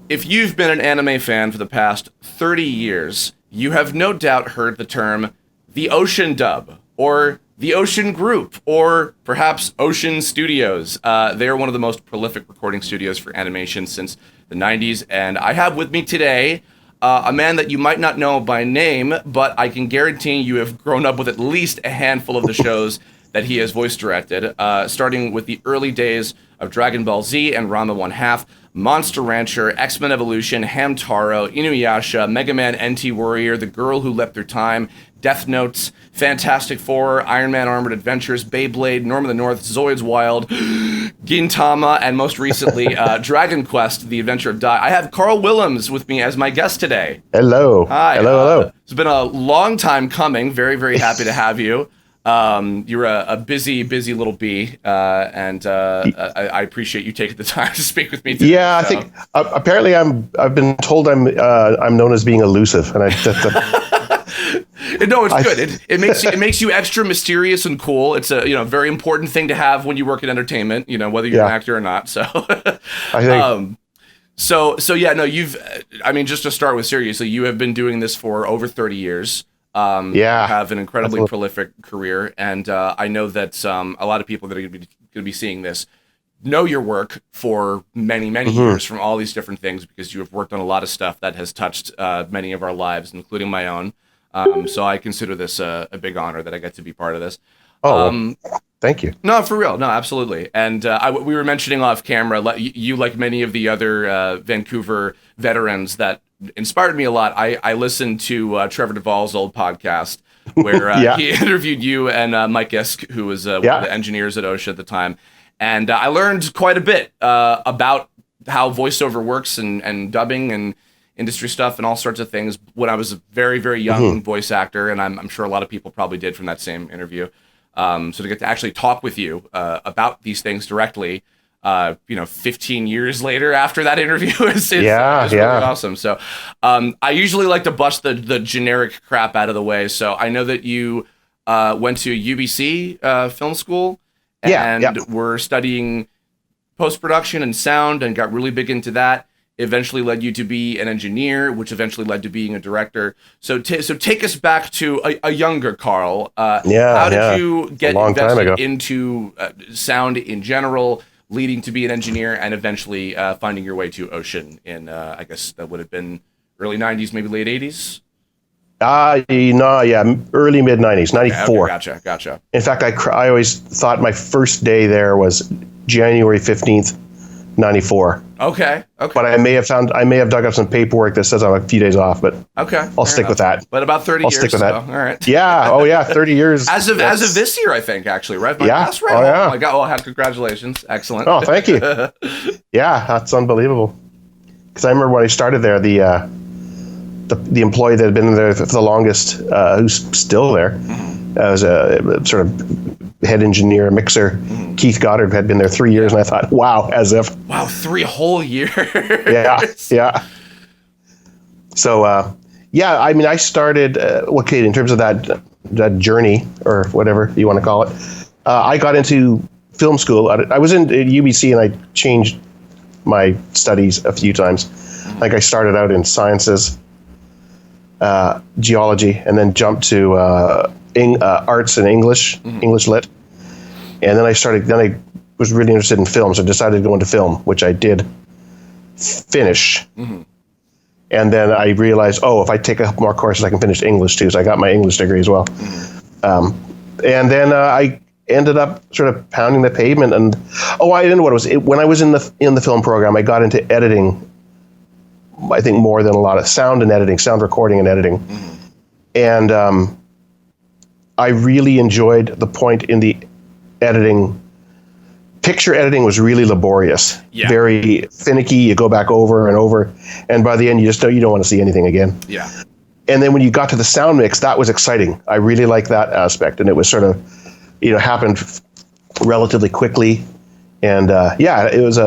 If you've been an anime fan for the past 30 years, you have no doubt heard the term the Ocean Dub, or the Ocean Group, or perhaps Ocean Studios. They are one of the most prolific recording studios for animation since the 90s, and I have with me today a man that you might not know by name, but I can guarantee you have grown up with at least a handful of the shows that he has voice directed, starting with the early days of Dragon Ball Z and Ranma 1/2, Monster Rancher, X-Men Evolution, Hamtaro, Inuyasha, Mega Man NT Warrior, The Girl Who Leapt Through Time, Death Notes, Fantastic Four, Iron Man Armored Adventures, Beyblade, Norm of the North, Zoids Wild, Gintama, and most recently, Dragon Quest, The Adventure of Dai. I have Karl Willems with me as my guest today. Hello. Hi. Hello. It's been a long time coming. Very, very happy to have you. You're a busy little bee, and I appreciate you taking the time to speak with me today. Yeah, I think apparently I've been told I'm known as being elusive, and no, it's good. It makes you extra mysterious and cool. It's a very important thing to have when you work in entertainment. Whether you're an actor or not. So I think. So yeah, no, just to start with seriously, you have been doing this for over 30 years. You have an incredibly prolific career, and I know that a lot of people that are going to be seeing this know your work for many years from all these different things, because you have worked on a lot of stuff that has touched many of our lives, including my own. So I consider this a big honor that I get to be part of this. Thank you. No, for real. No, absolutely. And we were mentioning off camera, you like many of the other Vancouver veterans that inspired me a lot. I listened to Trevor Duvall's old podcast where he interviewed you and Mike Isk, who was one of the engineers at OSHA at the time. And I learned quite a bit about how voiceover works and dubbing and industry stuff and all sorts of things when I was a very, very young voice actor. And I'm sure a lot of people probably did from that same interview. So to get to actually talk with you about these things directly, 15 years later after that interview is really awesome. So I usually like to bust the generic crap out of the way. So I know that you went to UBC film school and were studying post-production and sound and got really big into that. Eventually led you to be an engineer, which eventually led to being a director. So take us back to a younger Karl. How did you get invested into sound in general, leading to be an engineer, and eventually finding your way to Ocean in, I guess that would have been early 90s, maybe late 80s? Early mid 90s, 94. Okay, gotcha. In fact, I always thought my first day there was January 15th, 94. Okay. But I may have dug up some paperwork that says I'm a few days off, but I'll stick with that. But about 30 years. I'll stick with that. All right. Yeah. 30 years. As of this year, I think, actually, right? That's right. Oh my God. Well, congratulations. Excellent. Oh, thank you. Yeah, that's unbelievable. Because I remember when I started there, the employee that had been there for the longest, who's still there, as a sort of head engineer, mixer, Keith Goddard, had been there 3 years, and I thought, wow, 3 whole years. Yeah. So, I started, in terms of that journey, or whatever you want to call it, I got into film school. I was in UBC, and I changed my studies a few times. Like, I started out in sciences, geology, and then jumped to arts and English lit. And then I was really interested in film, so I decided to go into film, which I did finish. And then I realized, if I take a couple more courses, I can finish English too. So I got my English degree as well. And then I ended up sort of pounding the pavement. And I didn't know what it was. When I was in the film program, I got into editing. I think more than a lot of sound and editing, sound recording and editing. And I really enjoyed the point in the editing. Picture editing was really laborious, very finicky. You go back over and over, and by the end, you don't want to see anything again. Yeah. And then when you got to the sound mix, that was exciting. I really liked that aspect, and it was sort of, happened relatively quickly, and it was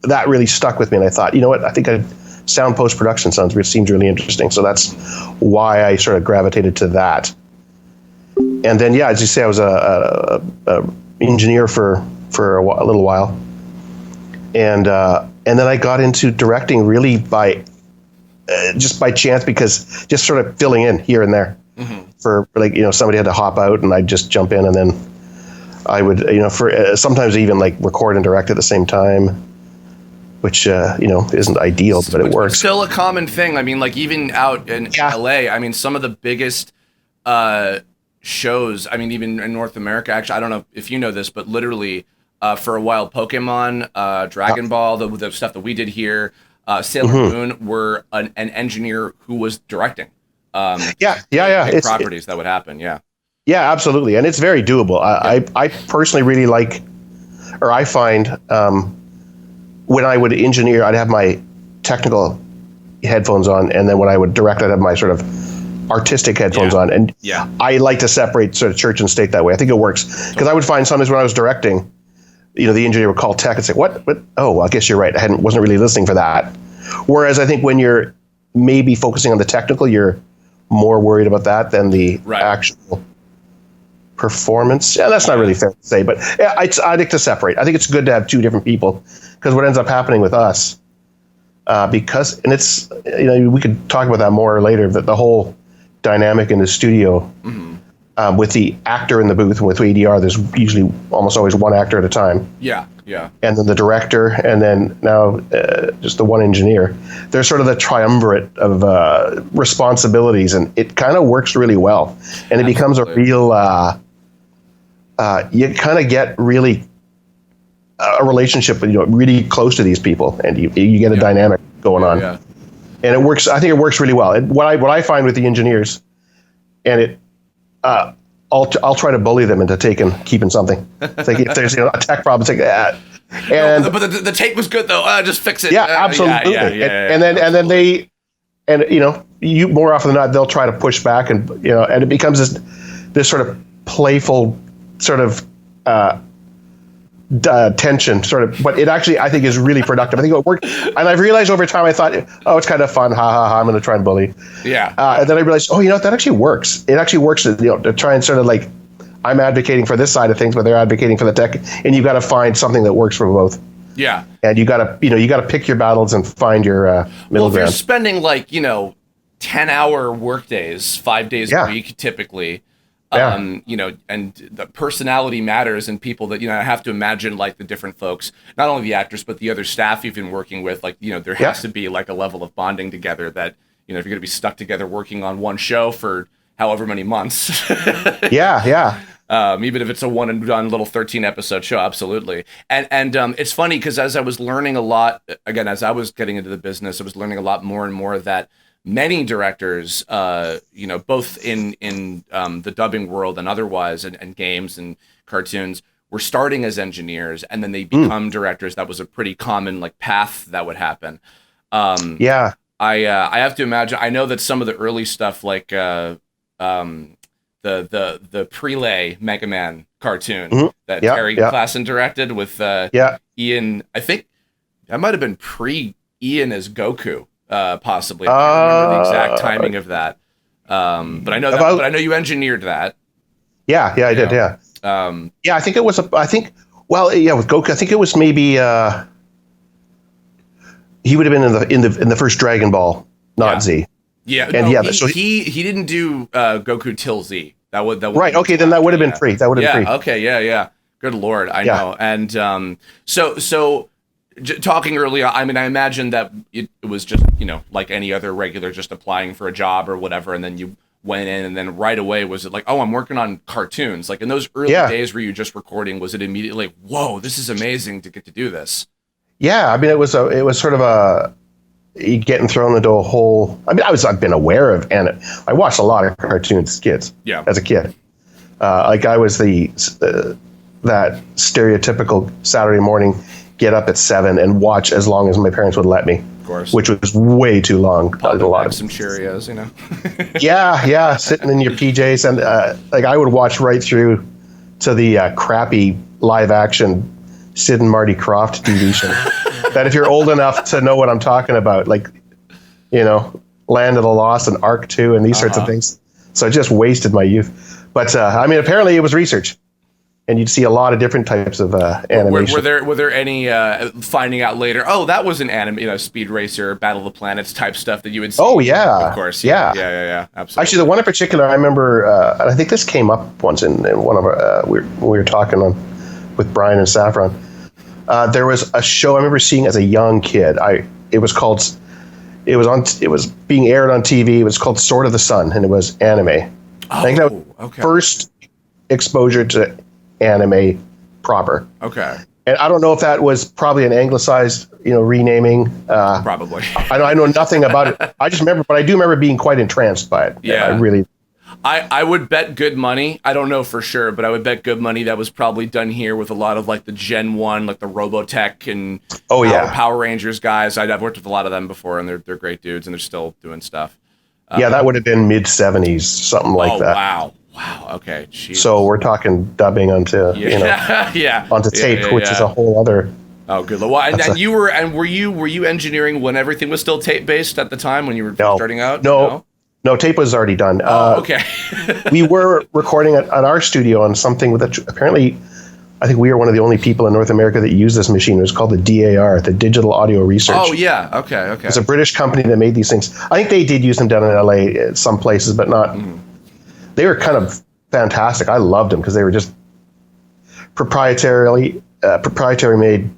that really stuck with me. And I thought, you know what, I think sound post production seems really interesting. So that's why I sort of gravitated to that. And then, as you say, I was a engineer for a little while, and and then I got into directing really by just by chance, because just sort of filling in here and there for like, somebody had to hop out and I'd just jump in, and then I would, for sometimes even like record and direct at the same time, which, isn't ideal, but it works. Still a common thing. I mean, like even out in LA, I mean, some of the biggest shows, I mean, even in North America, actually, I don't know if you know this, but literally for a while, Pokemon, Dragon Ball, the stuff that we did here, Sailor Moon were an engineer who was directing. Properties that would happen. Yeah, absolutely. And it's very doable. I personally really like, or I find when I would engineer, I'd have my technical headphones on, and then when I would direct, I'd have my sort of artistic headphones on. And I like to separate sort of church and state that way. I think it works, because I would find sometimes when I was directing, the engineer would call tech and say, what? Oh, well, I guess you're right. I wasn't really listening for that. Whereas I think when you're maybe focusing on the technical, you're more worried about that than the actual performance. Yeah, that's not really fair to say, but I like to separate. I think it's good to have two different people, because what ends up happening with us, because, and it's, we could talk about that more later, that the whole dynamic in the studio with the actor in the booth and with ADR, there's usually almost always one actor at a time. Yeah. And then the director, and then now just the one engineer. They're sort of the triumvirate of responsibilities, and it kind of works really well. And it becomes a real, you kind of get really a relationship, really close to these people, and you get a dynamic going on. And it works. I think it works really well. What I find with the engineers, and it, I'll try to bully them into keeping something. It's like if there's a tech problem, it's like that. And but the tape was good though. Just fix it. Yeah, absolutely. And then they, you more often than not, they'll try to push back, and and it becomes this sort of playful sort of tension sort of, but it actually, I think, is really productive. I think it worked, and I've realized over time, I thought, oh, it's kind of fun, I'm going to try and bully. And then I realized, that actually works. It actually works to try and sort of like, I'm advocating for this side of things, but they're advocating for the tech, and you got to find something that works for both. And you got to pick your battles and find your middle ground. If you're spending 10-hour work days, 5 days a week, typically, and the personality matters, and people that, I have to imagine, like, the different folks, not only the actors, but the other staff you've been working with, there has to be like a level of bonding together that, if you're going to be stuck together working on one show for however many months. Even if it's a one and done little 13 episode show. Absolutely. And it's funny, because as I was learning a lot, again, as I was getting into the business, I was learning a lot more and more that many directors, both in the dubbing world and otherwise, and games and cartoons, were starting as engineers, and then they become directors. That was a pretty common path that would happen. I have to imagine. I know that some of the early stuff, like the Prelay Mega Man cartoon that Terry Klassen directed with Ian. I think that might have been pre-Ian as Goku. Possibly. I can't remember the exact timing of that. But I know but I know you engineered that. I did. I think it was with Goku, I think it was maybe he would have been in the first Dragon Ball, not Z. So he didn't do Goku till Z. That would right. Okay, then that would have been free. That would have been free. Okay, Good Lord, I know. And so talking earlier, I mean, I imagine that it was just, like any other regular, just applying for a job or whatever, and then you went in, and then right away, was it like, oh, I'm working on cartoons? Like in those early days where you were just recording, was it immediately like, whoa, this is amazing to get to do this? Yeah, I mean, it was sort of getting thrown into a whole. I mean, I've been aware of, and I watched a lot of cartoons as a kid. Like I was that stereotypical Saturday morning, get up at 7 and watch as long as my parents would let me. Of course. Which was way too long. A lot of some Cheerios, sitting in your PJs, and I would watch right through to the crappy live action Sid and Marty Krofft TV show. That if you're old enough to know what I'm talking about, Land of the Lost and Arc 2 and these sorts of things. So I just wasted my youth. But I mean, apparently it was research. and you'd see a lot of different types of animation. Were there any finding out later? Oh, that was an anime, Speed Racer, Battle of the Planets type stuff that you would see. Oh yeah, of course, yeah, absolutely. Actually, the one in particular, I remember, and I think this came up once in one of our we were talking with Brian and Saffron. There was a show I remember seeing as a young kid. It was being aired on TV. It was called Sword of the Sun, and it was anime. I think that was first exposure to anime proper. Okay. And I don't know if that was probably an anglicized, renaming. Probably. I know nothing about it. I just remember, but I do remember being quite entranced by it. Yeah. I really. I would bet good money. I don't know for sure, but I would bet good money that was probably done here with a lot of like the Gen 1, like the Robotech and Power Rangers guys. I've worked with a lot of them before, and they're great dudes, and they're still doing stuff. Yeah, that would have been mid 70s, something like that. Wow. Okay. Jeez. So we're talking dubbing onto onto tape, which is a whole other. Oh, good. Well, and you were you engineering when everything was still tape based at the time when you were starting out? No, tape was already done. Okay. We were recording at our studio on something with apparently, I think we are one of the only people in North America that use this machine. It was called the DAR, the Digital Audio Research. Oh yeah, okay. It's a British company that made these things. I think they did use them down in LA at some places, but not. They were kind of fantastic. I loved them because they were just proprietary made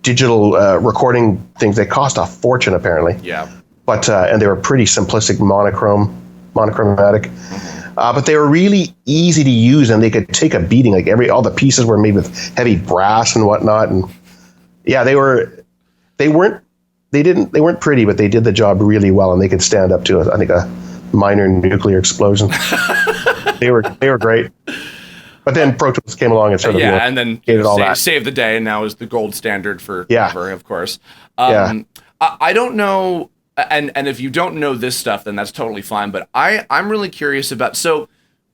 digital recording things. They cost a fortune apparently. Yeah. But and they were pretty simplistic, monochromatic. But they were really easy to use, and they could take a beating. Like all the pieces were made with heavy brass and whatnot. And yeah, they weren't pretty, but they did the job really well, and they could stand up to I think a minor nuclear explosion. They were great. But then Pro Tools came along and sort of and then gave it all that. Saved the day, and now is the gold standard for cover, of course. I don't know. And if you don't know this stuff, then that's totally fine. But I'm really curious about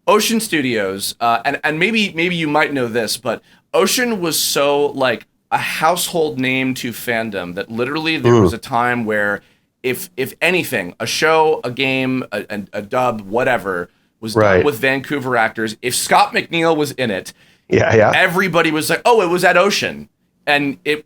Ocean Studios, and maybe you might know this, but Ocean was so like a household name to fandom that literally there was a time where if anything, a show, a game, a dub, whatever was done with Vancouver actors, if Scott McNeil was in it, everybody was like, oh, it was at Ocean, and it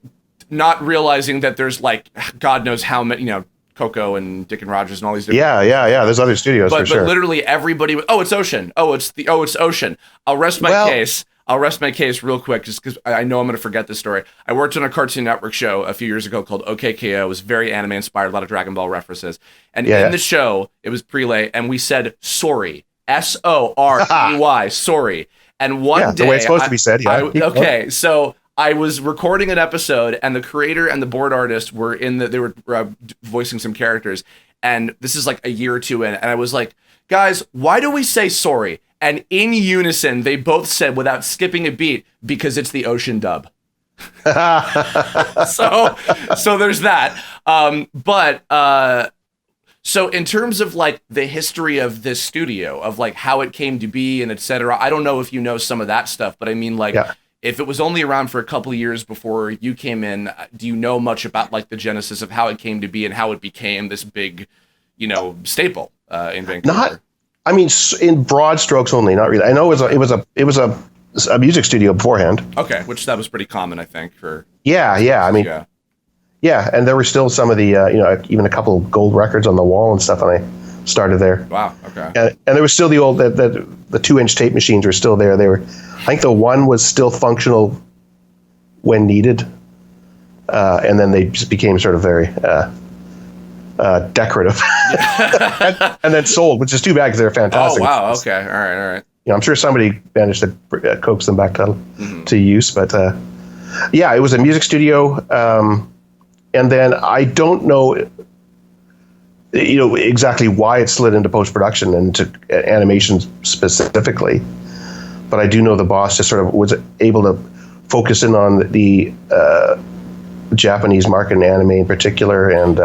not realizing that there's like God knows how many, Coco and Dick and Rogers and all these different there's other studios for sure. But literally everybody it's Ocean. It's Ocean. I'll rest my case real quick just because I know I'm going to forget this story. I worked on a Cartoon Network show a few years ago called OKKO. It was very anime inspired, a lot of Dragon Ball references. And in the show, it was Prelay, and we said sorry. SOREY, sorry. And one day, the way it's supposed to be said. So I was recording an episode, and the creator and the board artist were they were voicing some characters, and this is like a year or two in, and I was like, guys, why do we say sorry? And in unison, they both said, without skipping a beat, because it's the Ocean dub. so there's that. So in terms of like the history of this studio, of like how it came to be and et cetera, I don't know if you know some of that stuff, but I mean like, if it was only around for a couple of years before you came in, do you know much about like the genesis of how it came to be and how it became this big, staple in Vancouver? In broad strokes only, not really. I know it was a music studio beforehand. Okay, which that was pretty common, I think. And there were still some of the even a couple of gold records on the wall and stuff, and I started there. Wow. Okay. And there was still the old the 2-inch tape machines were still there. They were. I think the one was still functional when needed, and then they just became sort of very decorative, and then sold, which is too bad because they're fantastic. Oh wow! Okay, all right. I'm sure somebody managed to coax them back to use, but it was a music studio, and then I don't know, exactly why it slid into post-production and to animation specifically. But I do know the boss just sort of was able to focus in on the Japanese market and anime in particular, and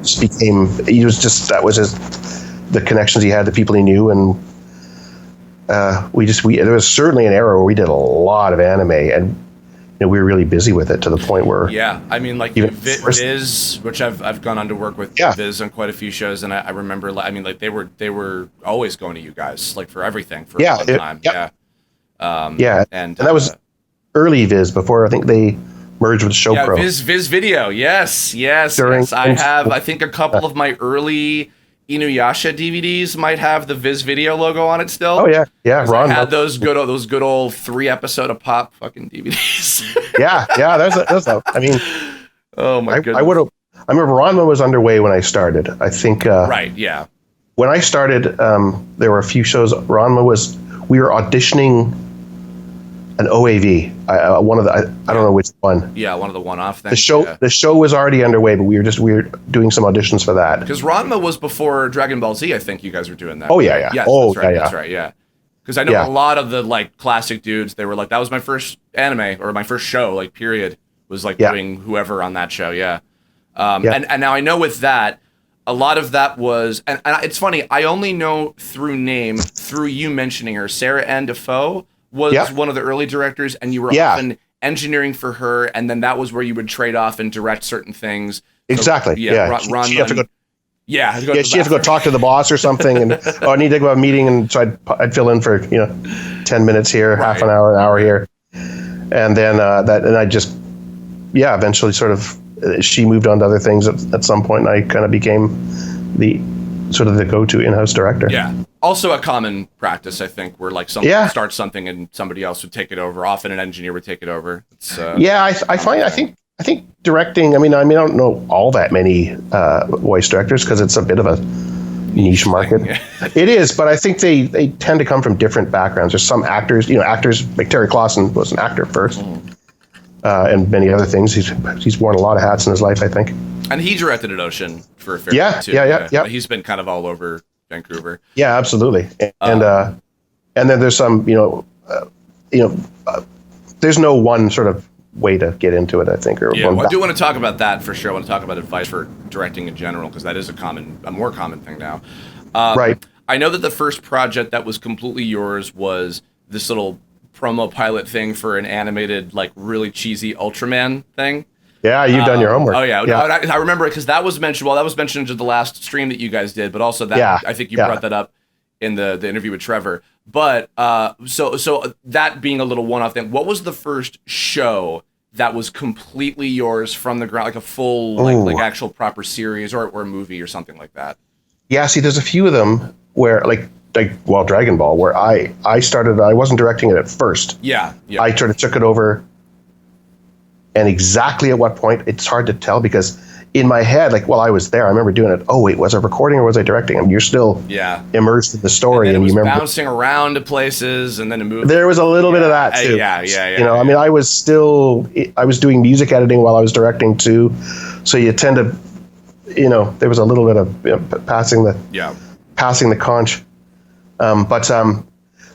just became. He was just that was the connections he had, the people he knew, and there was certainly an era where we did a lot of anime, and we were really busy with it to the point where I mean like Viz, which I've gone on to work with Viz on quite a few shows, and I remember they were always going to you guys like for everything for a long time. And that was early Viz before I think they merged with ShowPro. Viz Video. Yes. I think a couple of my early Inuyasha DVDs might have the Viz Video logo on it still. Oh yeah. Ron had those good old 3-episode a pop fucking DVDs. yeah. There's a. I mean, oh my goodness. I remember Ranma was underway when I started. I think. Right. Yeah. When I started, there were a few shows. We were auditioning an OAV. One of the. I don't know which one. Yeah, one of the one-off things. The show was already underway, but we were doing some auditions for that. Because Ranma was before Dragon Ball Z. I think you guys were doing that. Oh yeah. Yes, that's right. Yeah. Because I know a lot of the like classic dudes. They were like, that was my first anime or my first show. Like period was like doing whoever on that show. Yeah. And now I know with that. A lot of that was, and it's funny, I only know through you mentioning her. Sarah Ann Defoe was one of the early directors, and you were often engineering for her, and then that was where you would trade off and direct certain things. Exactly. So, She had to go. Yeah, she had to go talk to the boss or something, and I need to go to a meeting, and so I'd fill in for 10 minutes here, half an hour here, and then I just eventually sort of. She moved on to other things at some point, and I kind of became the go-to in-house director. Yeah. Also a common practice, I think, where like someone would start something and somebody else would take it over. Often an engineer would take it over. It's, I think directing. I mean, I don't know all that many voice directors because it's a bit of a niche market. It is, but I think they tend to come from different backgrounds. There's some actors, like Terry Clausen was an actor first. And many other things. He's worn a lot of hats in his life, I think. And he directed at Ocean for a fair bit too. Yeah. He's been kind of all over Vancouver. Yeah, absolutely. And then there's some, there's no one sort of way to get into it, I think. I do want to talk about that for sure. I want to talk about advice for directing in general because that is a more common thing now. Right. I know that the first project that was completely yours was this little promo pilot thing for an animated, like really cheesy Ultraman thing. Yeah, you've done your homework. Oh yeah. I remember it because that was mentioned. Well, that was mentioned in the last stream that you guys did, but also that I think you brought that up in the interview with Trevor. But so that being a little one-off thing, what was the first show that was completely yours from the ground, like a full like actual proper series or a movie or something like that? Yeah, see, there's a few of them where Dragon Ball, where I started, I wasn't directing it at first. Yeah. I sort of took it over, and exactly at what point, it's hard to tell because in my head, like while I was there, I remember doing it. Oh wait, was I recording or was I directing? I mean, you're still immersed in the story, and you remember bouncing around to places, and then it moved. There was a little bit of that too. I mean, I was doing music editing while I was directing too, so you tend to, there was a little bit of passing the conch.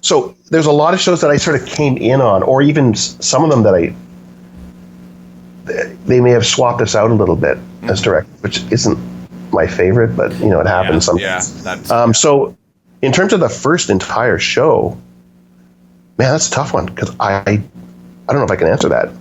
So there's a lot of shows that I sort of came in on, or even some of them that they may have swapped us out a little bit as director, which isn't my favorite, but it happens sometimes. So in terms of the first entire show, man, that's a tough one because I don't know if I can answer that.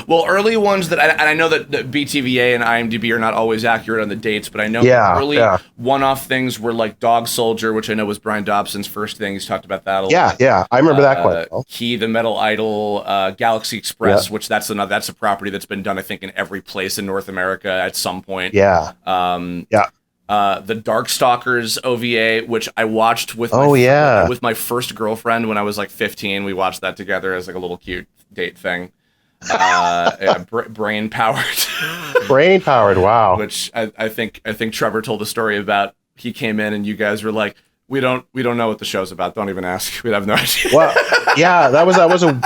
Well, early ones and I know that BTVA and IMDb are not always accurate on the dates, but I know early one-off things were like Dog Soldier, which I know was Brian Dobson's first thing. He's talked about that a lot. Yeah, I remember that quite well. Key, the Metal Idol, Galaxy Express, which that's a property that's been done, I think, in every place in North America at some point. The Darkstalkers OVA, which I watched with my first girlfriend when I was like 15. We watched that together as like a little cute date thing. Brain powered. Wow. Which I think Trevor told a story about. He came in and you guys were like, we don't know what the show's about. Don't even ask. We have no idea. Well, yeah, that was a.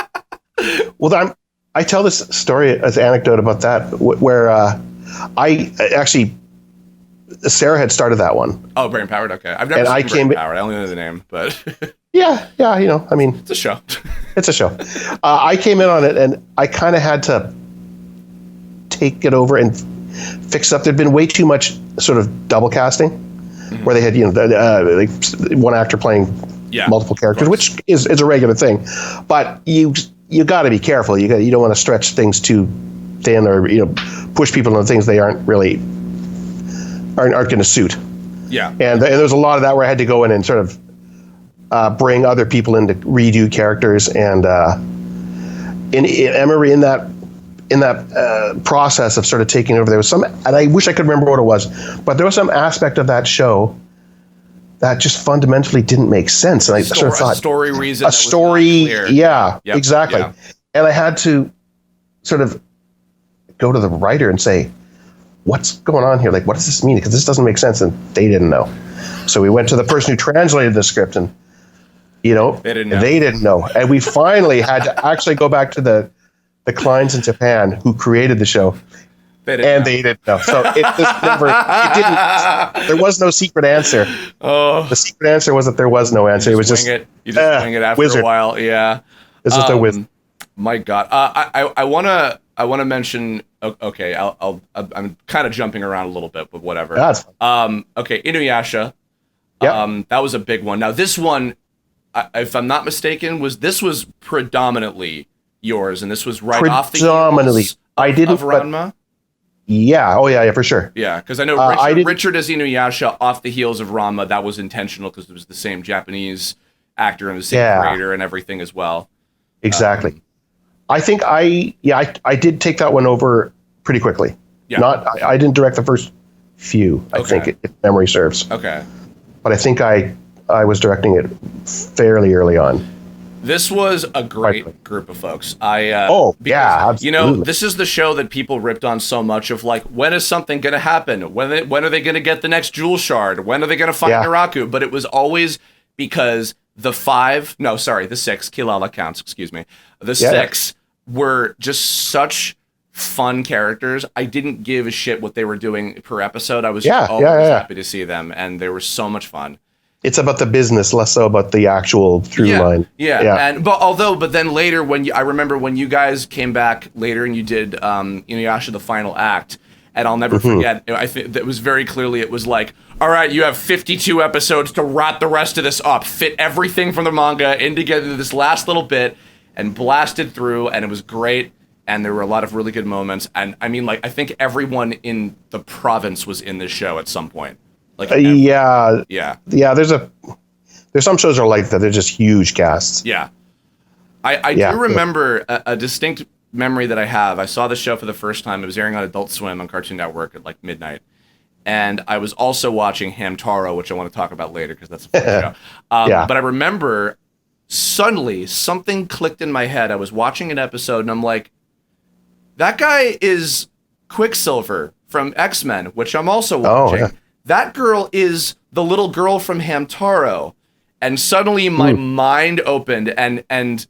Well, I tell this story as an anecdote about that where I actually. Sarah had started that one. Oh, Brain Powered. Okay, I've never seen Brain Powered. I only know the name, but yeah. I mean, it's a show. It's a show. I came in on it, and I kind of had to take it over and fix up. There'd been way too much sort of double casting, where they had like one actor playing multiple characters, which is a regular thing. But you got to be careful. You don't want to stretch things too thin, or push people into things they aren't going to suit. Yeah. And there's a lot of that where I had to go in and sort of bring other people in to redo characters, and I remember in that process of sort of taking over, there was some, and I wish I could remember what it was, but there was some aspect of that show that just fundamentally didn't make sense, and I sort of thought a story reason, a story, yeah, Yep. exactly, Yeah. and I had to sort of go to the writer and say, what's going on here? Like, what does this mean? Because this doesn't make sense, and they didn't know. So we went to the person who translated the script, and they didn't know. And we finally had to actually go back to the clients in Japan who created the show, they didn't know. So it didn't. There was no secret answer. Oh, the secret answer was that there was no answer. It was just you just wing it after a while. Yeah, it's just a wizard. My God, I wanna mention. Okay, I'm kind of jumping around a little bit, but whatever. That's fine. Okay, Inuyasha. Yeah. That was a big one. Now this one, if I'm not mistaken, was predominantly yours, and this was right off the heels of Ranma. Yeah. Oh yeah, for sure. Yeah, because I know Richard as Inuyasha off the heels of Ranma. That was intentional because it was the same Japanese actor and the same creator and everything as well. Exactly. I think I did take that one over pretty quickly. Yeah. I didn't direct the first few. I think if memory serves. Okay. But I think I was directing it fairly early on. This was a great group of folks. Absolutely. This is the show that people ripped on so much of, like, when is something going to happen? When are they going to get the next jewel shard? When are they going to find Naraku? But it was always because the 6, Kilala counts, excuse me. The 6 were just such fun characters. I didn't give a shit what they were doing per episode. I was always happy to see them, and they were so much fun. It's about the business, less so about the actual through line. Yeah. But then later, I remember when you guys came back later and you did Inuyasha the final act, and I'll never forget. I think that was very clearly, it was like, all right, you have 52 episodes to wrap the rest of this up, fit everything from the manga in together this last little bit, and blasted through, and it was great. And there were a lot of really good moments. And I mean, like, I think everyone in the province was in this show at some point. Like, yeah. There's some shows are like that. They're just huge casts. Yeah. I do remember a distinct memory that I have. I saw the show for the first time. It was airing on Adult Swim on Cartoon Network at like midnight. And I was also watching Hamtaro, which I want to talk about later because that's a fun show. But I remember suddenly something clicked in my head. I was watching an episode and I'm like, that guy is Quicksilver from X-Men, which I'm also watching. Oh, yeah. That girl is the little girl from Hamtaro. And suddenly my mind opened, and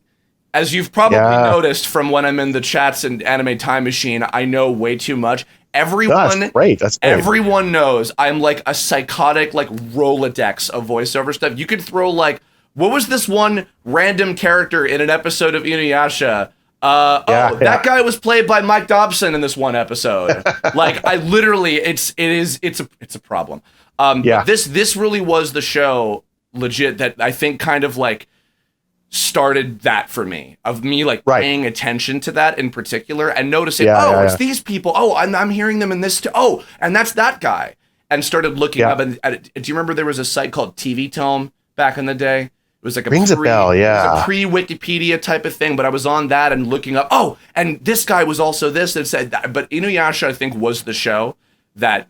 as you've probably noticed from when I'm in the chats and Anime Time Machine, I know way too much. That's great. Everyone knows I'm like a psychotic, like, Rolodex of voiceover stuff. You could throw, like, what was this one random character in an episode of Inuyasha? That guy was played by Mike Dobson in this one episode. Like, I literally, it's a problem. This really was the show, legit, that I think kind of like started that for me, of me like paying attention to that in particular and noticing, it's these people. Oh, I'm hearing them in this too. Oh, and that's that guy. And started looking up. And do you remember there was a site called TV Tome back in the day? It was like a pre-Wikipedia type of thing, but I was on that and looking up, and this guy was also this, and said that. But Inuyasha, I think, was the show that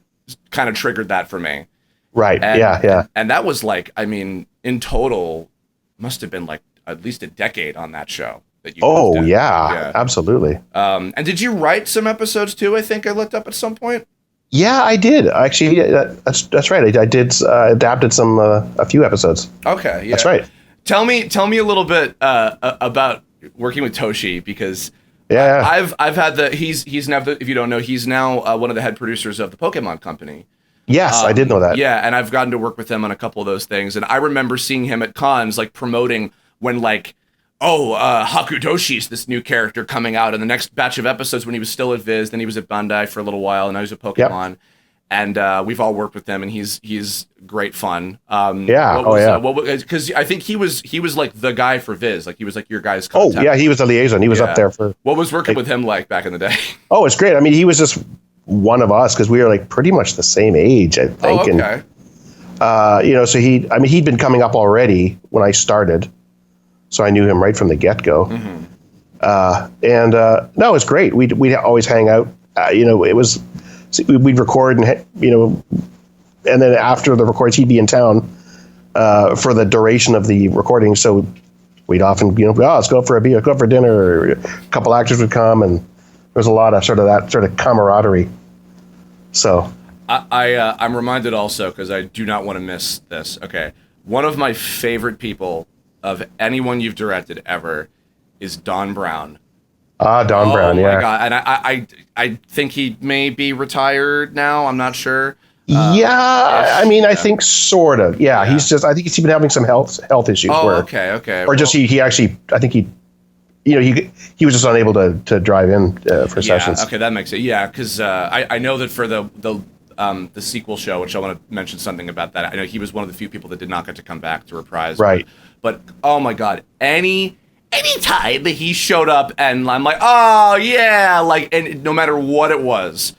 kind of triggered that for me. Right, And that was like, I mean, in total, must have been like at least a decade on that show. That you absolutely. And did you write some episodes too? I think I looked up at some point. Yeah, I did. Actually, that's right. I did adapted a few episodes. Okay, yeah. That's right. Tell me a little bit about working with Toshi, because I've had he's now, if you don't know, he's now one of the head producers of the Pokemon Company. Yes, I did know that. Yeah, and I've gotten to work with him on a couple of those things, and I remember seeing him at cons, like, promoting when, like, Hakudoshi's this new character coming out in the next batch of episodes, when he was still at Viz, then he was at Bandai for a little while, and now he's at Pokemon. Yep. And we've all worked with him, and he's great fun. Because I think he was like the guy for Viz, like he was like your guy's contact. Oh yeah, he was a liaison. He was up there for. What was working with him like back in the day? Oh, it's great. I mean, he was just one of us because we were like pretty much the same age, I think. Oh, okay. So he'd been coming up already when I started, so I knew him right from the get-go. Mm-hmm. No, it was great. We'd always hang out. We'd record and and then after the recordings, he'd be in town for the duration of the recording. So we'd often, let's go for a beer, go for dinner. Or a couple actors would come, and there was a lot of that sort of camaraderie. So I'm reminded also, because I do not want to miss this. Okay, one of my favorite people of anyone you've directed ever is Don Brown. Don Brown, yeah. Oh my God. And I think he may be retired now. I'm not sure. I think sort of. Yeah, I think he's been having some health issues. Okay. Or just he actually, I think he was just unable to drive in for sessions. Okay, that makes it. Yeah, because I know that for the sequel show, which I want to mention something about that. I know he was one of the few people that did not get to come back to reprise. Right. But oh my God, any time that he showed up and I'm like, oh yeah, and no matter what it was,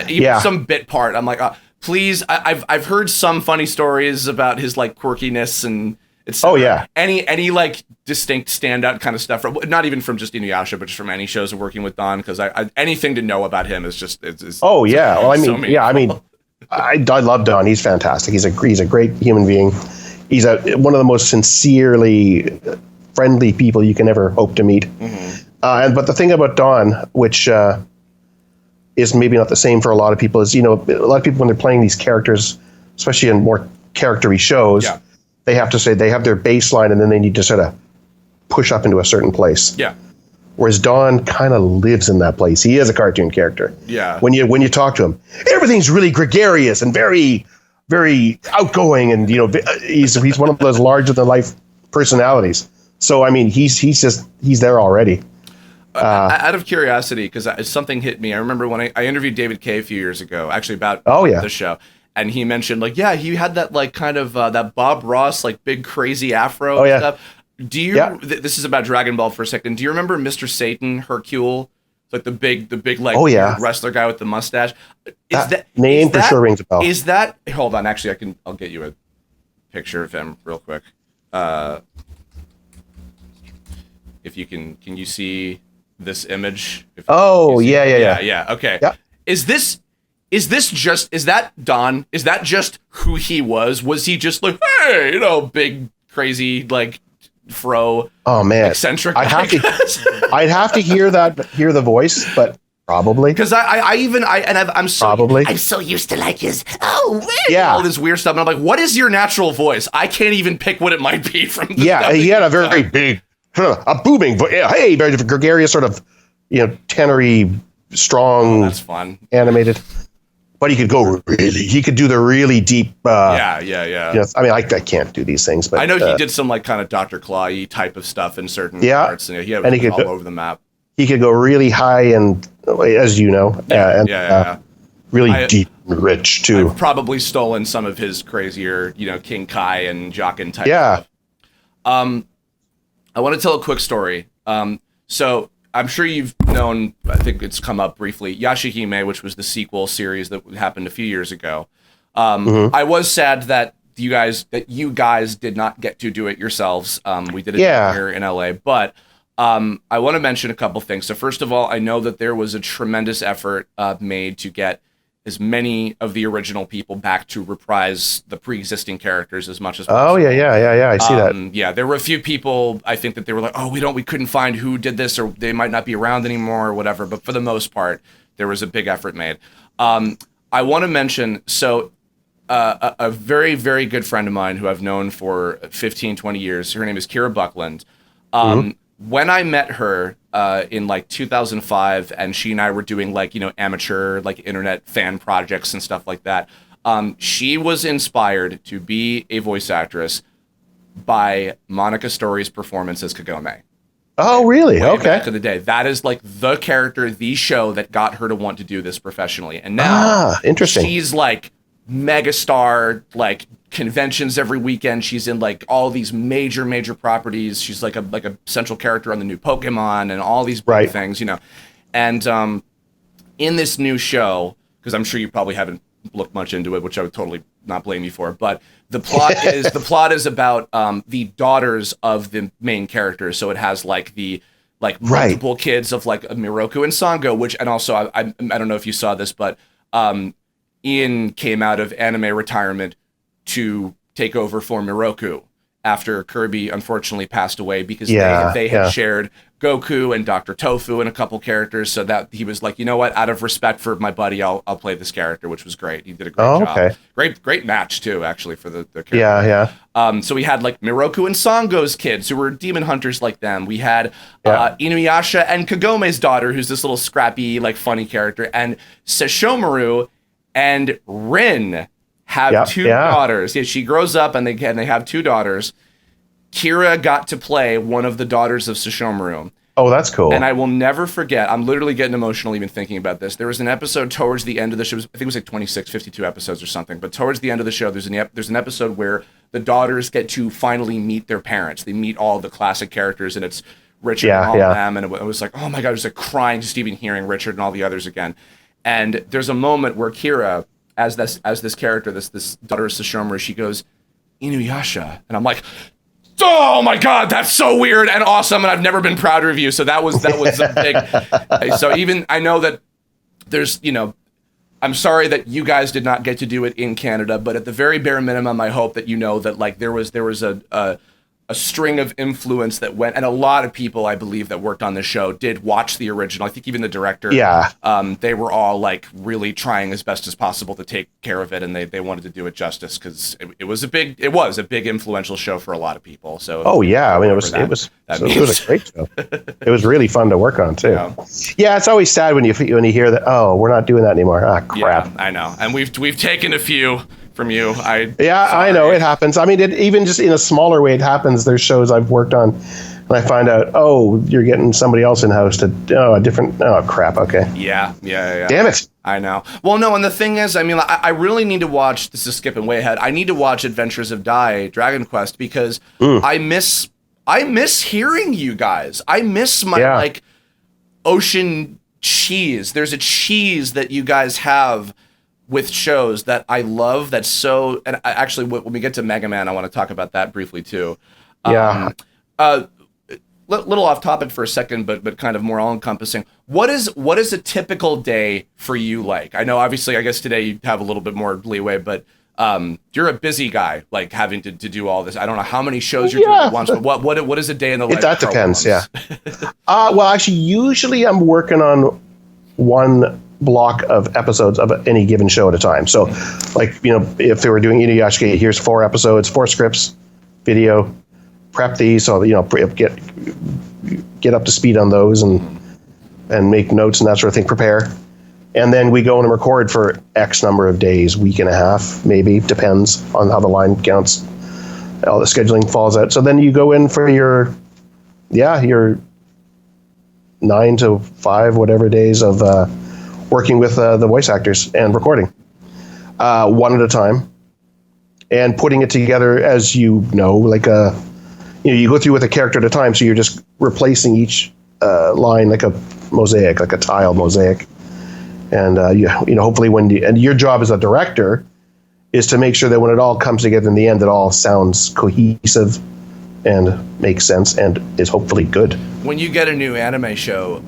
even some bit part, I'm like, please, I've heard some funny stories about his quirkiness and it's any distinct standout kind of stuff, not even from just Inuyasha, but just from any shows of working with Don, because I anything to know about him is just I love Don. He's fantastic. He's a great human being. He's one of the most sincerely friendly people you can ever hope to meet. Mm-hmm. But the thing about Don, which is maybe not the same for a lot of people, is a lot of people when they're playing these characters, especially in more character-y shows, they have to say they have their baseline and then they need to sort of push up into a certain place. Yeah. Whereas Don kind of lives in that place. He is a cartoon character. Yeah. When you talk to him, everything's really gregarious and very, very outgoing, and he's one of those larger than life personalities. So he's there already. Out of curiosity, because something hit me. I remember when I interviewed David Kay a few years ago, actually about the show, and he mentioned he had that kind of that Bob Ross big crazy afro stuff. Do you? This is about Dragon Ball for a second. Do you remember Mr. Satan Hercule? The big wrestler guy with the mustache. Name for sure rings a bell. Is that? Hold on, actually, I'll get you a picture of him real quick. If you can you see this image? Yeah. Okay. Yeah. Is that Don? Is that just who he was? Was he just hey, big crazy fro? Oh man, eccentric. I'd have to hear the voice, but probably because I'm so used to his all this weird stuff, and I'm like, what is your natural voice? I can't even pick what it might be from. He had a very big, a booming voice. Yeah, hey, very gregarious, sort of, tenory, strong. That's fun. Animated. But he could do the really deep. I can't do these things, but I know he did some kind of Dr. Claw-y type of stuff in certain parts. And he could all over the map. He could go really high and, as you know, really deep and rich too. I've probably stolen some of his crazier, King Kai and Jockin type stuff. I want to tell a quick story. So I'm sure you've known, I think it's come up briefly, Yashahime, which was the sequel series that happened a few years ago. I was sad that you guys did not get to do it yourselves. We did it here in LA, but I want to mention a couple things. So first of all, I know that there was a tremendous effort made to get as many of the original people back to reprise the pre-existing characters as much as possible. Oh yeah. I see that. Yeah, there were a few people, I think, that they were like, oh, we couldn't find who did this, or they might not be around anymore or whatever. But for the most part, there was a big effort made. I want to mention, a very, very good friend of mine who I've known for 15, 20 years, her name is Kira Buckland. When I met her in 2005, and she and I were doing amateur internet fan projects and stuff like that, she was inspired to be a voice actress by Monica Story's performance as Kagome. Oh, really? Okay. Back in the day, that is the character, the show that got her to want to do this professionally, and now interesting. She's megastar, conventions every weekend. She's in all these major properties. She's like a central character on the new Pokemon and all these things, And in this new show, because I'm sure you probably haven't look much into it, which I would totally not blame you for. But the plot is about the daughters of the main characters. So it has like multiple kids of like Miroku and Sango, and also I don't know if you saw this, but Ian came out of anime retirement to take over for Miroku after Kirby unfortunately passed away, because they had shared Goku and Dr. Tofu and a couple characters, so that he was like, you know what, out of respect for my buddy, I'll play this character, which was great. He did a great job. Okay. Great match too, actually, for the character. So we had like Miroku and Sango's kids, who were demon hunters like them. We had Inuyasha and Kagome's daughter, who's this little scrappy, like funny character, and Sesshomaru and Rin have two daughters. Yeah, she grows up and they have two daughters. Kira got to play one of the daughters of Sesshomaru. Oh, that's cool. And I will never forget, I'm literally getting emotional even thinking about this. There was an episode towards the end of the show, I think it was like 26, 52 episodes or something, but towards the end of the show, there's an episode where the daughters get to finally meet their parents. They meet all the classic characters, and it's Richard and all of them, and it was like, oh my God, I was like crying just even hearing Richard and all the others again. And there's a moment where Kira, as this character, this daughter of Sesshomaru, she goes, Inuyasha. And I'm like, oh my God, that's so weird and awesome, and I've never been prouder of you. So that was a big. So even I know that there's, I'm sorry that you guys did not get to do it in Canada, but at the very bare minimum, I hope that that like there was a string of influence that went, and a lot of people, I believe, that worked on the show did watch the original. I think even the director, they were all like really trying as best as possible to take care of it, and they wanted to do it justice, because it was a big influential show for a lot of people. So I mean, it was a great show. It was really fun to work on too. Yeah, it's always sad when you hear that, oh, we're not doing that anymore. Ah, crap. Yeah, I know, and we've taken a few from you. I know it happens. I mean, even just in a smaller way, it happens. There's shows I've worked on, and I find out, oh, you're getting somebody else in house to a different. Oh crap. Okay. Yeah. Damn it. I know. Well, no, and the thing is, I mean, I really need to watch. This is skipping way ahead. I need to watch Adventures of Dai Dragon Quest, because I miss hearing you guys. I miss my like ocean cheese. There's a cheese that you guys have with shows that I love. That's so, and actually, when we get to Mega Man, I want to talk about that briefly too. Little off topic for a second, but kind of more all encompassing. What is a typical day for you like? I know, obviously, I guess today you have a little bit more leeway, but you're a busy guy, like having to do all this. I don't know how many shows you're doing at once, but what is a day in the life? That depends. Yeah. Well, actually, usually I'm working on one block of episodes of any given show at a time. So, like, if they were doing Inuyasha, here's 4 episodes, 4 scripts, video, prep these, so get up to speed on those and make notes and that sort of thing, prepare. And then we go in and record for X number of days, week and a half, maybe, depends on how the line counts. All the scheduling falls out. So then you go in for your 9 to 5, whatever days of working with the voice actors and recording one at a time and putting it together, as like you go through with a character at a time. So you're just replacing each line like a mosaic, like a tile mosaic. And hopefully and your job as a director is to make sure that when it all comes together in the end, it all sounds cohesive and makes sense and is hopefully good. When you get a new anime show,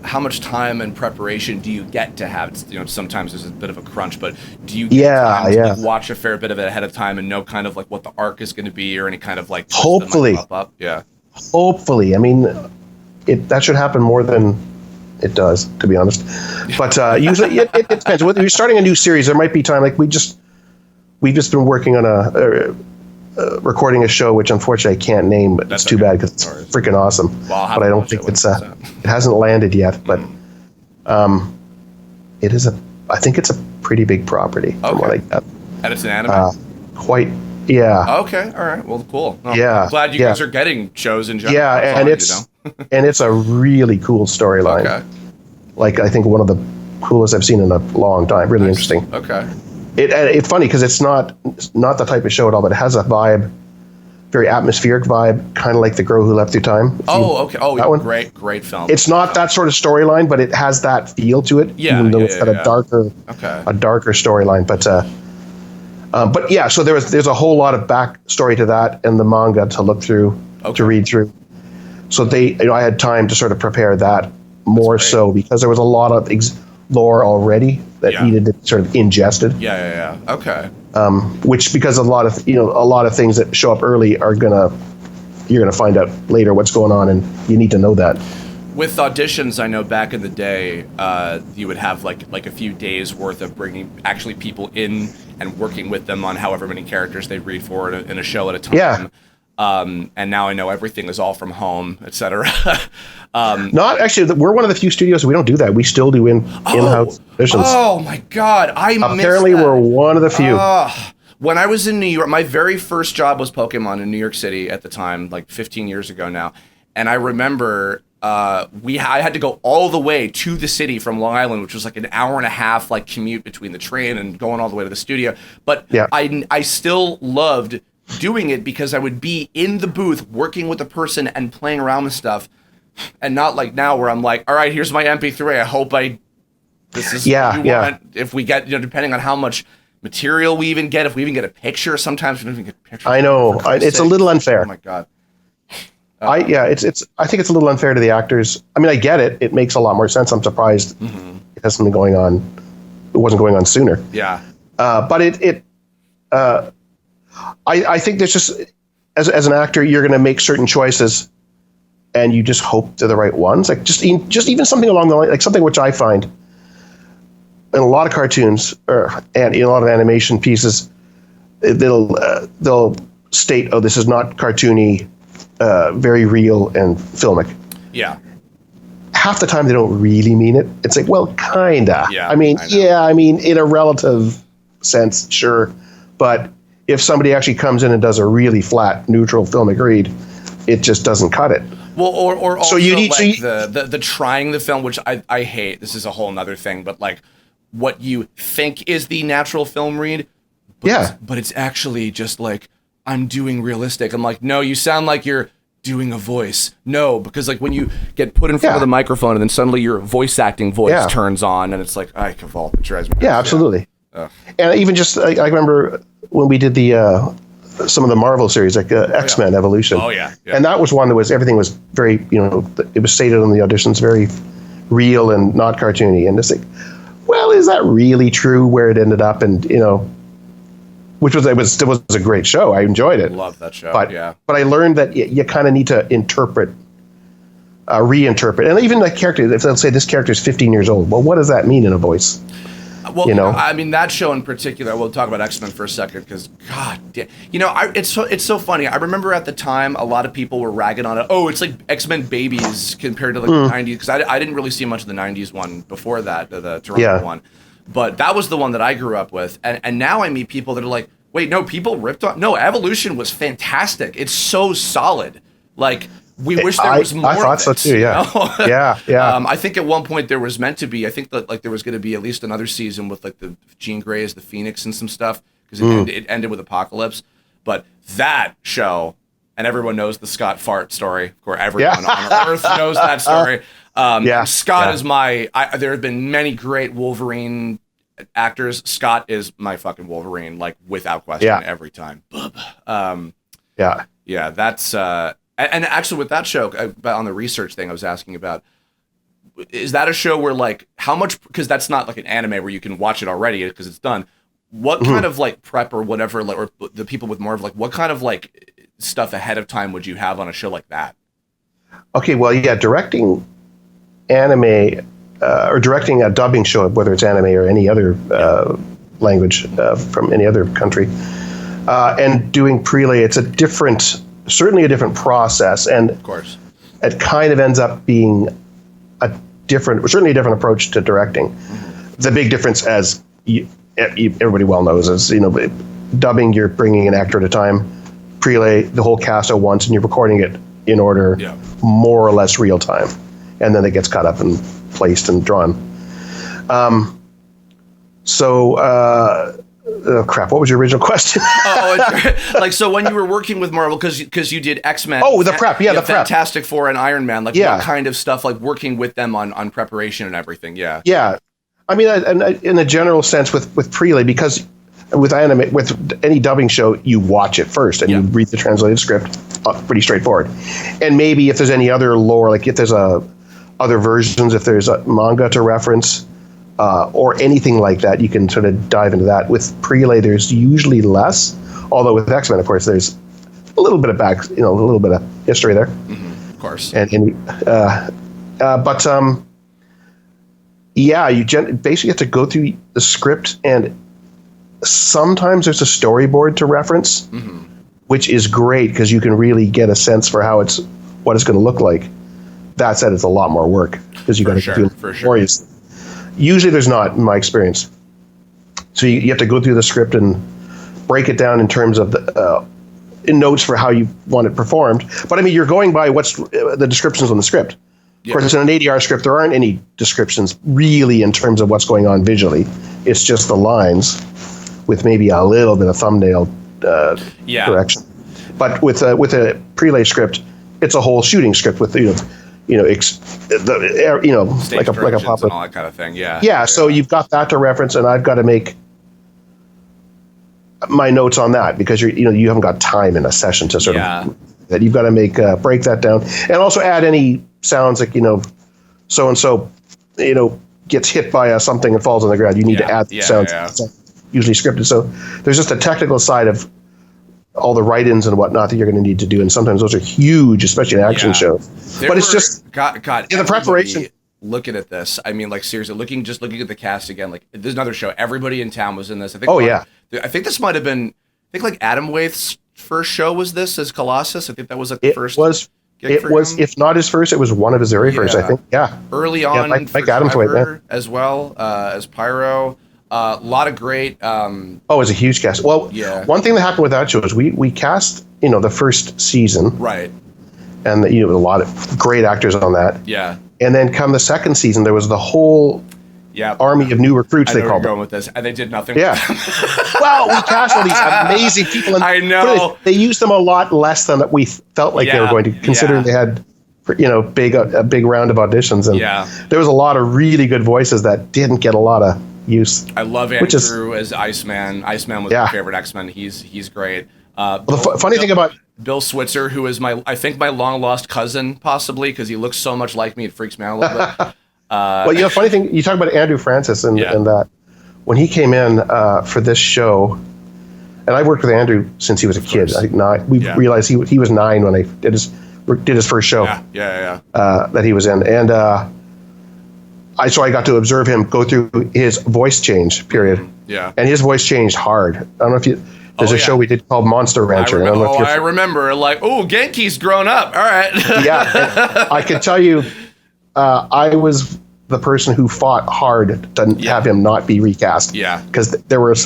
how much time and preparation do you get to have? Sometimes there's a bit of a crunch, but do you get time to like, watch a fair bit of it ahead of time and know kind of like what the arc is going to be, or any kind of like hopefully pop up? Yeah. Hopefully. I mean, that should happen more than it does, to be honest. But usually it depends. When you're starting a new series, there might be time. Like we've just been working on recording a show, which unfortunately I can't name, but it's too bad because it's freaking awesome. Well, but I don't think it hasn't landed yet. But it is I think it's a pretty big property from what I got. And it's an anime? Quite, yeah. Okay, all right. Well, cool. No, yeah. I'm glad you guys are getting shows in general. Yeah, and it's a really cool storyline. Okay. Like, I think one of the coolest I've seen in a long time. Really interesting. Okay. It's funny because it's not the type of show at all, but it has a vibe very atmospheric vibe, kind of like The Girl Who Leapt Through Time. Oh, okay. Oh, that one? Great film. It's not that sort of storyline, but it has that feel to it. Yeah, even though it's got a darker storyline. But yeah, so there's a whole lot of backstory to that in the manga to look through, to read through. So I had time to sort of prepare that more so because there was a lot of lore already that needed to be sort of ingested. Yeah. Okay. Which, because a lot of things that show up early you're gonna find out later what's going on, and you need to know that. With auditions, I know back in the day, you would have like a few days worth of bringing actually people in and working with them on however many characters they read for in a show at a time. Yeah. And now I know everything is all from home, etc. Not actually. We're one of the few studios we don't do that. We still do in-house auditions. Oh my God! Apparently we're one of the few. When I was in New York, my very first job was Pokemon in New York City at the time, like 15 years ago now. And I remember I had to go all the way to the city from Long Island, which was like an hour and a half like commute between the train and going all the way to the studio. But I still loved doing it because I would be in the booth working with the person and playing around with stuff, and not like now where I'm like, all right, here's my MP3. I hope this is what you want. If we get, depending on how much material we even get, if we even get a picture, sometimes we don't even get a picture. I know it's a little unfair. Oh my God. I think it's a little unfair to the actors. I mean, I get it. It makes a lot more sense. I'm surprised it hasn't been going on. It wasn't going on sooner. Yeah. But I think there's just, as an actor, you're going to make certain choices, and you just hope they're the right ones. Like just even something along the line, like something which I find in a lot of cartoons and in a lot of animation pieces, they'll state, "Oh, this is not cartoony, very real and filmic." Yeah. Half the time they don't really mean it. It's like, well, kinda. Yeah. I mean, in a relative sense, sure, but if somebody actually comes in and does a really flat, neutral filmic read, it just doesn't cut it. Well, or also so you need the trying the film, which I hate. This is a whole nother thing, but like what you think is the natural film read, but it's actually just like, I'm doing realistic. I'm like, no, you sound like you're doing a voice. No, because like when you get put in front of the microphone and then suddenly your voice acting voice turns on, and it's like, I Caval, it drives me crazy. Yeah, absolutely. And even just, I remember when we did some of the Marvel series, like X-Men Evolution. Oh, yeah. And that was one that everything was very, it was stated on the auditions, very real and not cartoony. And it's like, well, is that really true where it ended up? And, which was a great show. I enjoyed it. Love that show. But I learned that you kind of need to reinterpret. And even the character, if they'll say this character is 15 years old, well, what does that mean in a voice? Well, I mean, that show in particular, we'll talk about X-Men for a second, because, God damn, it's so funny. I remember at the time, a lot of people were ragging on it. Oh, it's like X-Men Babies compared to like the 90s, because I didn't really see much of the 90s one before that, the Toronto one. But that was the one that I grew up with. And now I meet people that are like, wait, no, people ripped on. No, Evolution was fantastic. It's so solid. Like, we wish there was more. I thought so too. Yeah, yeah. I think at one point there was meant to be. I think that like there was going to be at least another season with like the Jean Grey as the Phoenix and some stuff, because it ended with Apocalypse. But that show, and everyone knows the Scott fart story. Of course, everyone on Earth knows that story. Scott is my. There have been many great Wolverine actors. Scott is my fucking Wolverine, like without question, every time. That's. And actually, with that show, on the research thing I was asking about, is that a show where, like, how much, because that's not like an anime where you can watch it already because it's done. What kind of, like, prep or whatever, like, or the people with more of, like, what kind of, like, stuff ahead of time would you have on a show like that? Okay, well, directing anime or directing a dubbing show, whether it's anime or any other language from any other country, and doing prelay, it's certainly a different process, and of course it kind of ends up being certainly a different approach to directing. The big difference, as everybody well knows, is dubbing, you're bringing an actor at a time. Prelay, the whole cast at once, and you're recording it in order, more or less real time, and then it gets cut up and placed and drawn. So Oh crap! What was your original question? Like, so when you were working with Marvel, because you did X-Men. Oh, the prep. Yeah, the prep. Fantastic Four and Iron Man. Like, what kind of stuff? Like working with them on preparation and everything. Yeah. Yeah, I mean, in a general sense, with prelay, because with any dubbing show, you watch it first and you read the translated script. Pretty straightforward. And maybe if there's any other lore, like if there's other versions, if there's a manga to reference. Or anything like that, you can sort of dive into that. With prelay, there's usually less. Although with X-Men, of course, there's a little bit of a little bit of history there. Mm-hmm, of course. You basically have to go through the script, and sometimes there's a storyboard to reference, which is great because you can really get a sense for what it's going to look like. That said, it's a lot more work because you got to do it stories. Usually there's not, in my experience. So you have to go through the script and break it down in terms of in notes for how you want it performed. But I mean, you're going by what's the descriptions on the script. Of course, in an ADR script, there aren't any descriptions really in terms of what's going on visually. It's just the lines with maybe a little bit of thumbnail correction. But with a prelay script, it's a whole shooting script with like a pop and all that kind of thing. Yeah. So you've got that to reference, and I've got to make my notes on that because you haven't got time in a session to sort of that. You've got to break that down, and also add any sounds like so and so gets hit by something and falls on the ground. You need to add the sounds. It's usually scripted. So there's just a technical side of all the write-ins and whatnot that you're going to need to do, and sometimes those are huge, especially in action shows. But it's just the preparation. Looking at this, I mean, like seriously, looking at the cast again. Like, there's another show. Everybody in town was in this. I think. I think this might have been. I think like Adam Waith's first show was this as Colossus. I think that was like the first. It was, if not his first, it was one of his very first. I think. Yeah. Early on, like Adam's Waith as well as Pyro. A lot of great. It was a huge cast. Well, one thing that happened with that show is we cast the first season, right, and a lot of great actors on that. Yeah, and then come the second season, there was the whole army of new recruits. They called going with this, and they did nothing. Yeah, well, we cast all these amazing people, and I know they used them a lot less than we felt like they were going to, considering they had a big round of auditions, and there was a lot of really good voices that didn't get a lot of use. I love Andrew as Iceman. Iceman was my favorite X-Men. He's great. The funny thing about Bill Switzer, who is my long lost cousin, possibly because he looks so much like me, it freaks me out a little bit. Well, funny thing, you talk about Andrew Francis and that when he came in for this show, and I worked with Andrew since he was a kid. I think we realized he was 9 when I did his first show. That he was in, and I got to observe him go through his voice change period. Yeah. And his voice changed hard. I don't know if there's a show we did called Monster Rancher. I remember, like, Genki's grown up. All right. Yeah. I can tell you, I was the person who fought hard to have him not be recast. Yeah. Because there were a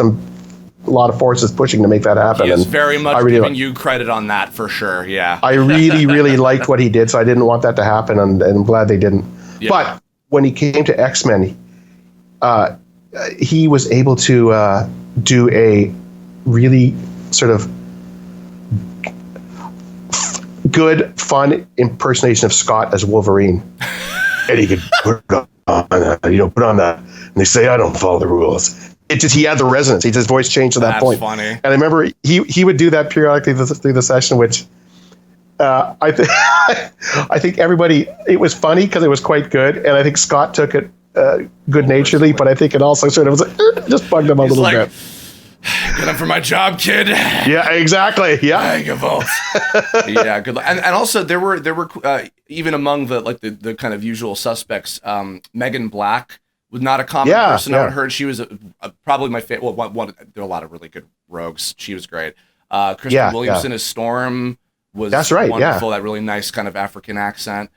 lot of forces pushing to make that happen. He is very much giving you credit on that for sure. Yeah. I really, really liked what he did, so I didn't want that to happen, and I'm glad they didn't. Yeah. But when he came to X-Men, he was able to do a really sort of good, fun impersonation of Scott as Wolverine. And he could put on that. And they say, I don't follow the rules. He had the resonance. His voice changed to that point. That's funny. And I remember he would do that periodically through the session, which I think everybody, it was funny because it was quite good. And I think Scott took it good-naturedly, but I think it also sort of was just bugged him a little bit. Get up for my job, kid. Yeah, exactly. Yeah. Yeah, good luck. And also there were even among the kind of usual suspects, Megan Black was not a common person. I heard she was probably my favorite. Well, there are a lot of really good rogues. She was great. Kristen Williamson as Storm was wonderful. Yeah. That really nice kind of African accent.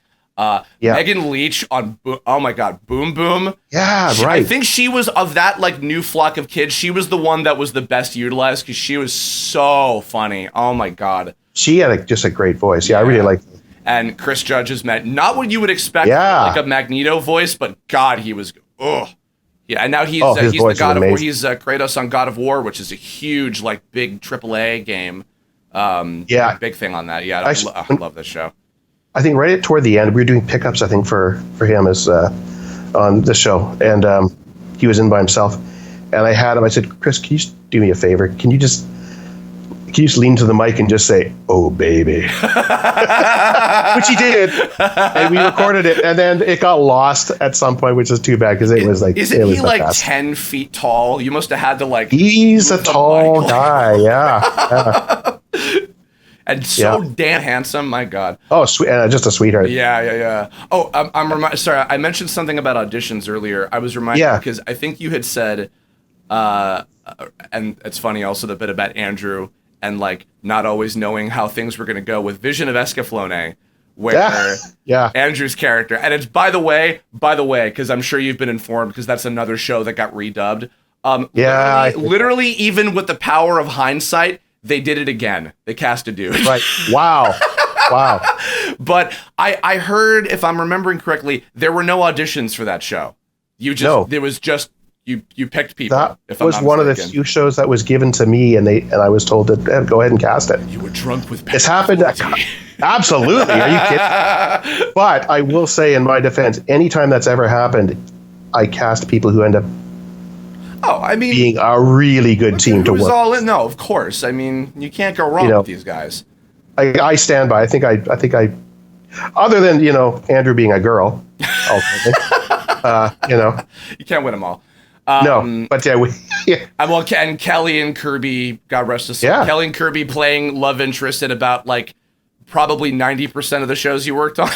Megan Leach on oh my god, Boom Boom. Yeah, right. I think she was of that new flock of kids. She was the one that was the best utilized because she was so funny. Oh my god, she had just a great voice. Yeah, I really liked it. And Chris Judge is not what you would expect, like a Magneto voice, but God, he was Yeah, and now he's his he's the voice is God of War. amazing. He's Kratos on God of War, which is a huge, like, big AAA game. Big thing on that. Yeah, I love this show. I think right toward the end, we were doing pickups, I think, for him as on the show. And he was in by himself. And I had him, I said, Chris, can you just do me a favor? Can you just lean to the mic and just say, "Oh, baby," which he did, and we recorded it, and then it got lost at some point, which is too bad because it was like, isn't he like 10 feet tall? You must have had to like. He's a tall guy, yeah. And so damn handsome, my God. Oh, sweet, just a sweetheart. Yeah. Oh, I'm sorry, I mentioned something about auditions earlier. I was reminded because I think you had said, and it's funny also the bit about Andrew and like not always knowing how things were going to go with Vision of Escaflowne, where Andrew's character, and it's by the way, because I'm sure you've been informed because that's another show that got redubbed. Literally, even with the power of hindsight, they did it again. They cast a dude. Right. Wow. But I heard, if I'm remembering correctly, there were no auditions for that show. There was just you picked people. That was one of the few shows that was given to me, and I was told to go ahead and cast it. You were drunk with. It's happened. Absolutely. Are you kidding? But I will say, in my defense, anytime that's ever happened, I cast people who end up. Oh, I mean, being a really good team to work. All in? No, of course. I mean, you can't go wrong with these guys. I stand by. I think I. Other than Andrew being a girl, ultimately, you can't win them all. No, but and Kelly and Kirby, God rest his soul. Kelly and Kirby playing love interest in about like probably 90% of the shows you worked on.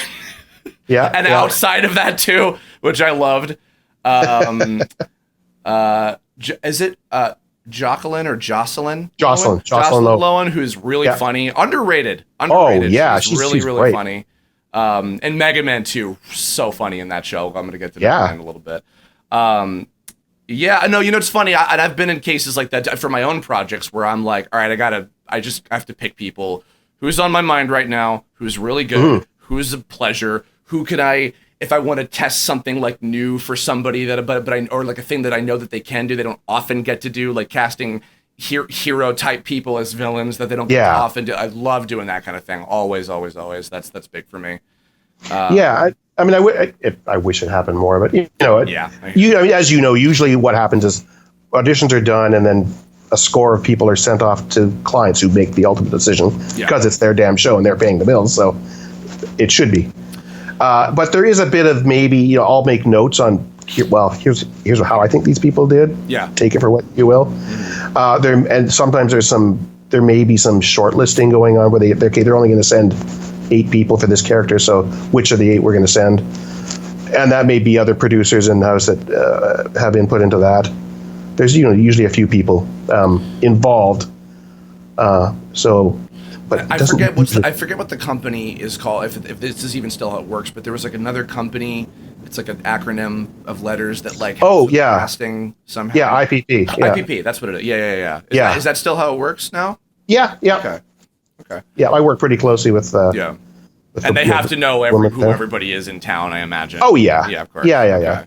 And outside of that too, which I loved. Is it Jocelyn or Jocelyn? Jocelyn Lowen, who's really funny, underrated. Oh yeah, she's really great. Funny. And Mega Man 2, so funny in that show. I'm gonna get to that in a little bit. It's funny. I've been in cases like that for my own projects where I'm like, all right, I have to pick people who's on my mind right now, who's really good, who's a pleasure, who could if I want to test something like new for somebody or like a thing that I know that they can do, they don't often get to do, like casting hero type people as villains that they don't get to often do. I love doing that kind of thing. Always. That's big for me. I mean, I wish it happened more, but as you know, usually what happens is auditions are done and then a score of people are sent off to clients who make the ultimate decision because it's their damn show and they're paying the bills. So it should be. But there is a bit of maybe, I'll make notes on, here's how I think these people did. Yeah. Take it for what you will. And sometimes there may be some shortlisting going on where they're only going to send 8 people for this character. So which of the 8 we're going to send? And that may be other producers in-house that have input into that. There's, usually a few people involved. But I forget what the company is called, if this is even still how it works, but there was like another company, it's like an acronym of letters that like casting somehow. Yeah, IPP. IPP, that's what it is. Yeah. Is that still how it works now? Yeah. Okay. Yeah, I work pretty closely with and they have to know who everybody is in town, I imagine. Oh yeah. Yeah, of course. Yeah.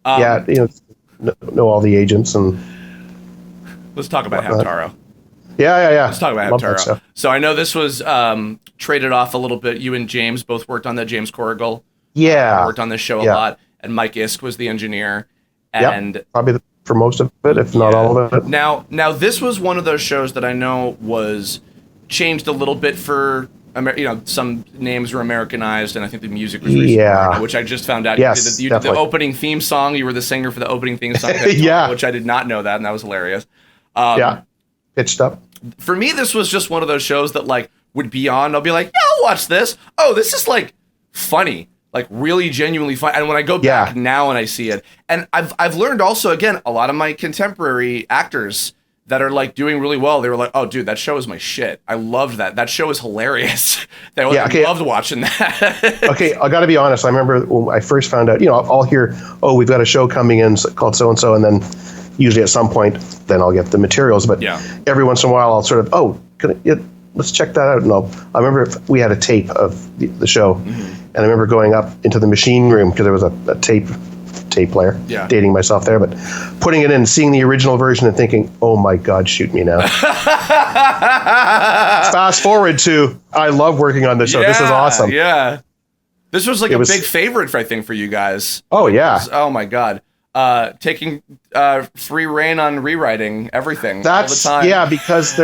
Okay. Know all the agents and let's talk about Hamtaro. Yeah. Let's talk about Hamtaro. So I know this was traded off a little bit. You and James both worked on that. James Corrigal. Yeah. Worked on this show a lot. And Mike Isk was the engineer. And probably for most of it, if not all of it. Now this was one of those shows that I know was changed a little bit for, some names were Americanized, and I think the music was recently, which I just found out. Yes, you did the opening theme song. You were the singer for the opening theme song. Which I did not know that, and that was hilarious. Pitched up. For me, this was just one of those shows that like would be on. I'll be like, I'll watch this. Oh, this is like funny, like really genuinely fun. And when I go back now and I see it, and I've learned also, again, a lot of my contemporary actors that are like doing really well, they were like, oh dude, that show is my shit. I loved that. That show is hilarious. I loved watching that. Okay, I gotta be honest. I remember when I first found out, I'll hear, we've got a show coming in called so-and-so, and then usually at some point, then I'll get the materials. But every once in a while, I'll sort of, let's check that out. And I remember we had a tape of the show, and I remember going up into the machine room because there was a tape tape player. Yeah. Dating myself there, but putting it in, seeing the original version and thinking, oh my God, shoot me now. Fast forward to, I love working on this show. This is awesome. Yeah. This was like big favorite, I think, for you guys. Oh, yeah. Oh my God. Taking free reign on rewriting everything all the time. Yeah, because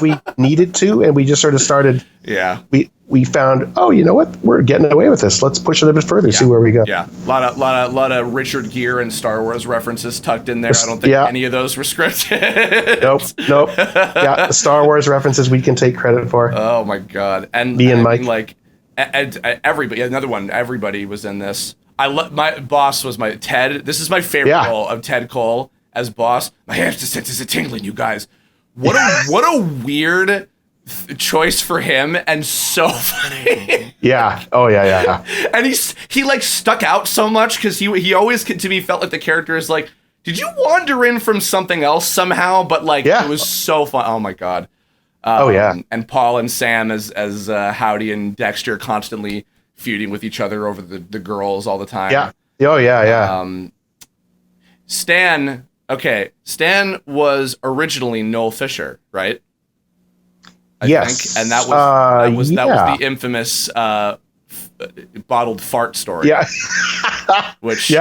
we needed to, and we just sort of started. Yeah. We found, oh, you know what? We're getting away with this. Let's push it a bit further, see where we go. Yeah. A lot of Richard Gere and Star Wars references tucked in there. I don't think any of those were scripted. Nope. Yeah, the Star Wars references we can take credit for. Oh my God. And Mike. Like everybody, another one, everybody was in this. My boss was my Ted. This is my favorite role of Ted Cole as boss. My hamster senses are tingling, you guys. What a weird choice for him, and so funny. Yeah. Oh yeah. And he like stuck out so much because he always to me felt like the character is like, did you wander in from something else somehow? But like it was so fun. Oh my God. And Paul and Sam as Howdy and Dexter constantly feuding with each other over the girls all the time. Yeah. Oh yeah. Stan was originally Noel Fisher, right? I think. And that was the infamous bottled fart story. Yeah. Which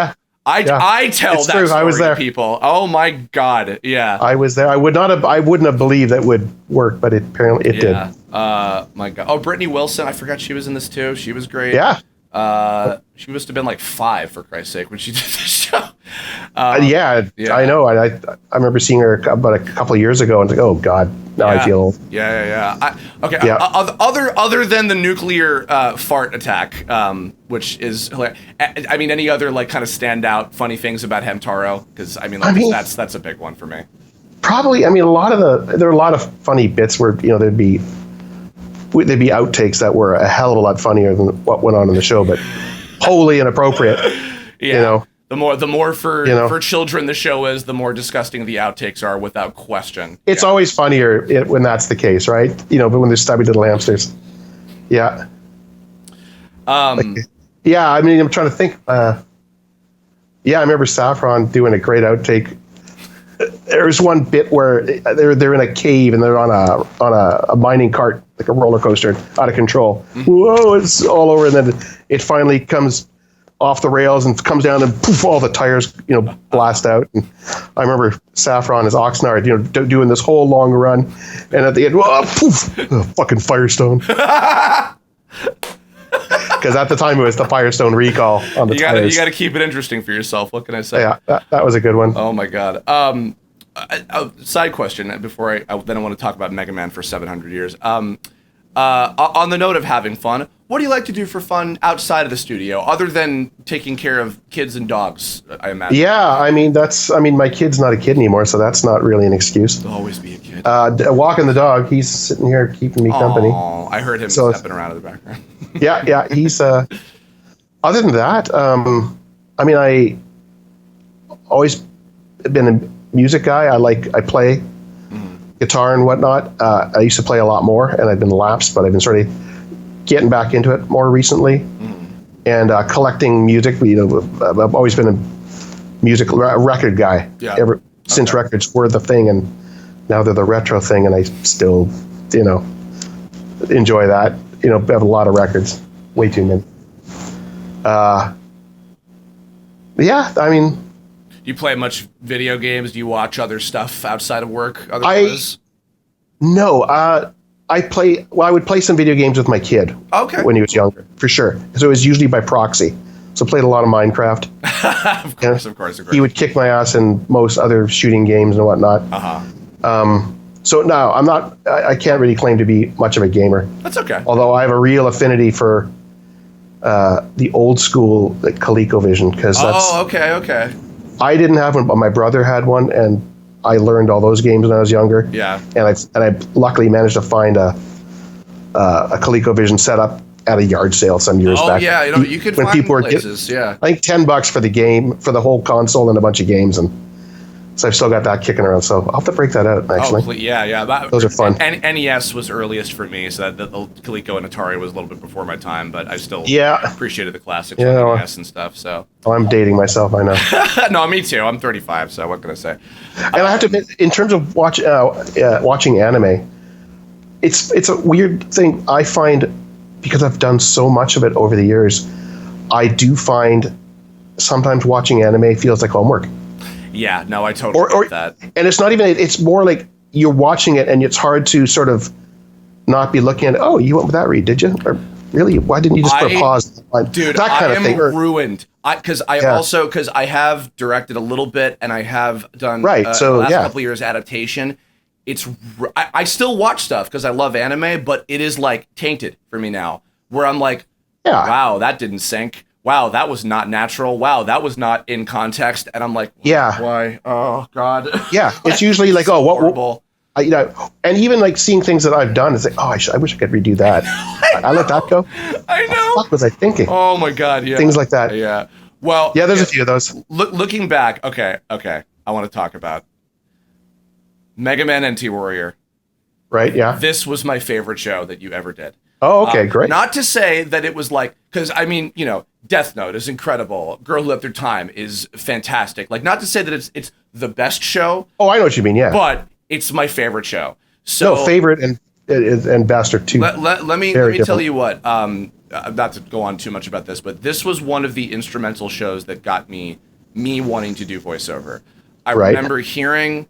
I tell it's that true. Story I was there. To people. Oh my God. Yeah. I was there. I wouldn't have believed that would work, but apparently it did. My God. Oh, Brittany Wilson. I forgot she was in this too. She was great. Yeah. She must have been like 5, for Christ's sake, when she did the show. I know. I remember seeing her about a couple of years ago and like, oh God, now I feel old. Yeah. Other than the nuclear fart attack, which is hilarious. I mean, any other like kind of standout funny things about Hamtaro? Because that's a big one for me. Probably. I mean, there are a lot of funny bits where there'd be outtakes that were a hell of a lot funnier than what went on in the show, but wholly inappropriate. Yeah. The more for children the show is, the more disgusting the outtakes are, without question. It's always funnier when that's the case, right? But when they're stubby little hamsters. Yeah. I mean, I'm trying to think. I remember Saffron doing a great outtake. There's one bit where they're in a cave and they're on a mining cart, like a roller coaster, out of control. Mm-hmm. Whoa, it's all over, and then it finally comes off the rails and comes down, and poof, all the tires blast out. And I remember Saffron as Oxnard doing this whole long run, and at the end, poof, fucking Firestone. Because at the time it was the Firestone recall on the tires. You got to keep it interesting for yourself. What can I say? Yeah, that was a good one. Oh my God. Side question before I want to talk about Mega Man for 700 years. On the note of having fun, what do you like to do for fun outside of the studio, other than taking care of kids and dogs? I imagine. Yeah, I mean my kid's not a kid anymore, so that's not really an excuse. There'll always be a kid. Walking the dog, he's sitting here keeping me company. Oh, I heard him stepping around in the background. Yeah, he's. Other than that, I always been a music guy. I play guitar and whatnot. I used to play a lot more, and I've been lapsed, but I've been sort of getting back into it more recently. And collecting music. I've always been a record guy. Yeah. Since records were the thing, and now they're the retro thing, and I still, enjoy that. I have a lot of records, way too many. Do you play much video games? Do you watch other stuff outside of work? No. I would play some video games with my kid. Okay. When he was younger, for sure. So it was usually by proxy. So played a lot of Minecraft. Of course. He would kick my ass in most other shooting games and whatnot. So no, I'm not. I can't really claim to be much of a gamer. That's okay. Although I have a real affinity for the old school ColecoVision, because that's. Oh, okay. I didn't have one, but my brother had one, and I learned all those games when I was younger. Yeah. And I luckily managed to find a ColecoVision setup at a yard sale some years back. Oh yeah, you could find places. Yeah. I think $10 for the game, for the whole console and a bunch of games, and So I've still got that kicking around. So I'll have to break that out, actually. Oh, yeah. Those are fun. And NES was earliest for me, so that the Coleco and Atari was a little bit before my time, but I still appreciated the classics like NES and stuff. So I'm dating myself, I know. No, me too. I'm 35, so what can I say? And I have to admit, in terms of watching anime, it's a weird thing. I find, because I've done so much of it over the years, I do find sometimes watching anime feels like homework. Yeah, no, I totally get that. And it's not even, it's more like you're watching it and it's hard to sort of not be looking at, oh, you went with that read, did you? Or really, why didn't you just put a pause? Dude, that kind I of thing. Ruined. Because I have directed a little bit and I have done the last couple of years adaptation. I still watch stuff because I love anime, but it is like tainted for me now, where I'm like, wow, that didn't sync. Wow, that was not natural. Wow, that was not in context. And I'm like, why? Oh, God. Yeah, it's usually like, oh, what? And even like seeing things that I've done, it's like, oh, I wish I could redo that. I let that go. I know. What was I thinking? Oh, my God, yeah. Things like that. Yeah. Well, yeah, there's a few of those. Looking back, okay. I want to talk about Mega Man NT Warrior. Right, yeah. This was my favorite show that you ever did. Oh, okay, great. Not to say that it was like, because I mean, Death Note is incredible. Girl Who Left Their Time is fantastic. Like, not to say that it's the best show. Oh, I know what you mean. Yeah, but it's my favorite show. So favorite and best are two. Let me tell you what. Not to go on too much about this, but this was one of the instrumental shows that got me wanting to do voiceover. I remember hearing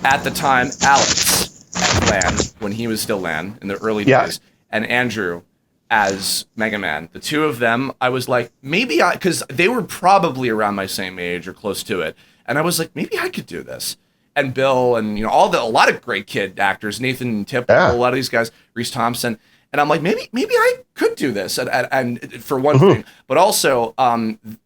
at the time Alex at LAN, when he was still LAN in the early days, and Andrew as Mega Man. The two of them, I was like, maybe because they were probably around my same age or close to it, and I was like, maybe I could do this. And Bill and a lot of great kid actors, Nathan Tippel, a lot of these guys, Reese Thompson, and I'm like, maybe I could do this. And for one thing, but also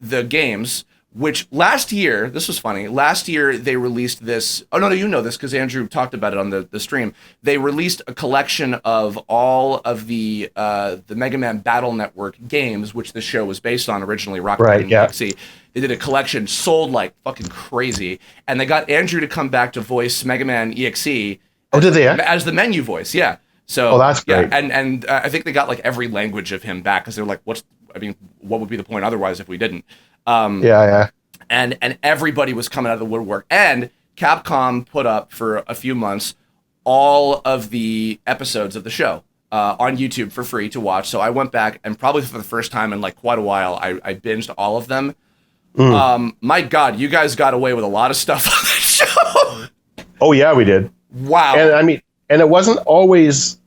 the games. Which last year, this was funny, last year they released this, oh no, you know this because Andrew talked about it on the stream. They released a collection of all of the Mega Man Battle Network games, which the show was based on originally, Rocket Man EXE. They did a collection, sold like fucking crazy, and they got Andrew to come back to voice Mega Man EXE. Oh, did they? As the menu voice, yeah. So, that's great. Yeah, and I think they got like every language of him back because they're like, what would be the point otherwise if we didn't? And everybody was coming out of the woodwork, and Capcom put up for a few months all of the episodes of the show on YouTube for free to watch. So I went back, and probably for the first time in like quite a while, I binged all of them. My God, you guys got away with a lot of stuff on that show. Oh yeah, we did. Wow. And I mean, and it wasn't always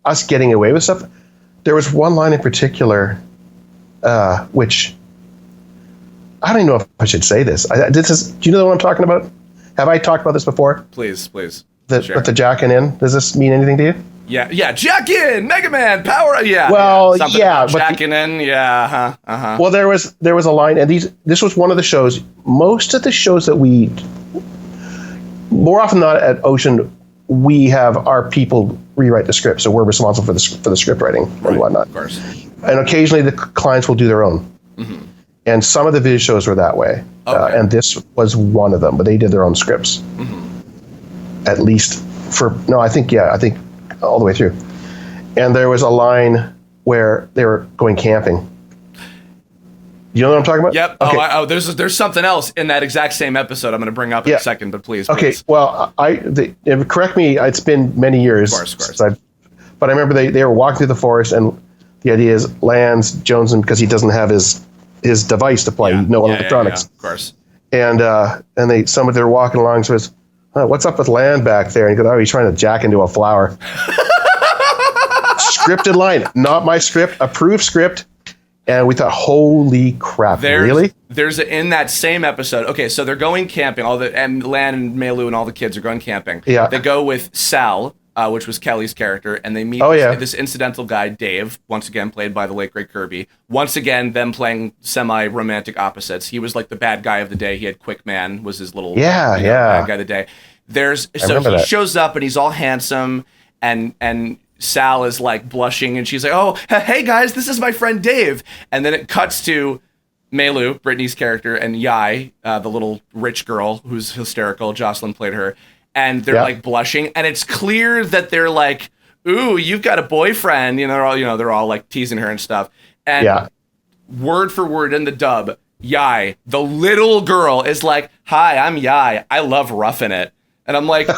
us getting away with stuff. There was one line in particular, which I don't even know if I should say this. Do you know what I'm talking about? Have I talked about this before? Please. With the jacking in. Does this mean anything to you? Yeah. Jack in, Mega Man, power. Yeah. Well, yeah. Jacking in. Yeah. Well, there was a line, and this was one of the shows. Most of the shows that more often than not at Ocean, we have our people rewrite the script, so we're responsible for the script writing and whatnot. Of course. And occasionally the clients will do their own. Mm-hmm. And some of the video shows were that way. Okay. And this was one of them, but they did their own scripts. Mm-hmm. At least I think all the way through. And there was a line where they were going camping. You know what I'm talking about? Yep. Okay. There's something else in that exact same episode I'm going to bring up in a second, but please. Okay. Well, correct me. It's been many years. Of course. But I remember they were walking through the forest, and the idea is Lance Jones, because he doesn't have his device to play, no electronics. Of course. And they're walking along, so it's, what's up with Land back there? And he goes, he's trying to jack into a flower. Scripted line, not my script, approved script. And we thought, holy crap, really? There's in that same episode. Okay, so they're going camping. And Lan and Melu and all the kids are going camping. Yeah. They go with Sal, which was Kelly's character, and they meet this incidental guy, Dave, once again played by the late great Kirby. Once again, them playing semi-romantic opposites. He was like the bad guy of the day. He had Quick Man was his little bad guy of the day. He shows up and he's all handsome, and Sal is like blushing, and she's like, "Oh, hey guys, this is my friend Dave." And then it cuts to Meilu, Brittany's character, and Yai, the little rich girl who's hysterical. Jocelyn played her, and they're like blushing, and it's clear that they're like, "Ooh, you've got a boyfriend." They're all like teasing her and stuff. And word for word in the dub, Yai, the little girl, is like, "Hi, I'm Yai. I love roughing it," and I'm like,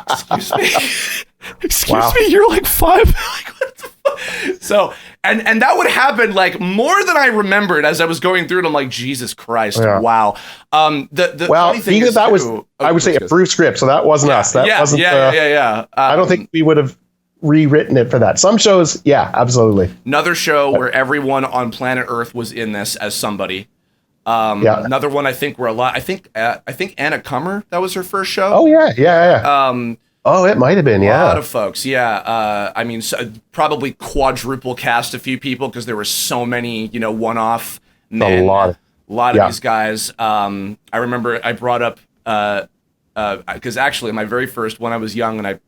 "Excuse me." Excuse me, you're like 5. Like, what the fuck? So, and that would happen like more than I remembered as I was going through it. I'm like, Jesus Christ, wow. The funny thing is, that was, I would say, a proof script, so that wasn't us. That wasn't. I don't think we would have rewritten it for that. Some shows, absolutely. Another show where everyone on planet Earth was in this as somebody. Another one I think were a lot. I think Anna Kummer, that was her first show. Oh yeah. Oh, it might have been, A lot of folks, I mean, probably quadruple cast a few people because there were so many, one-off men. A lot of these guys. I remember I brought up, because actually my very first, when I was young and I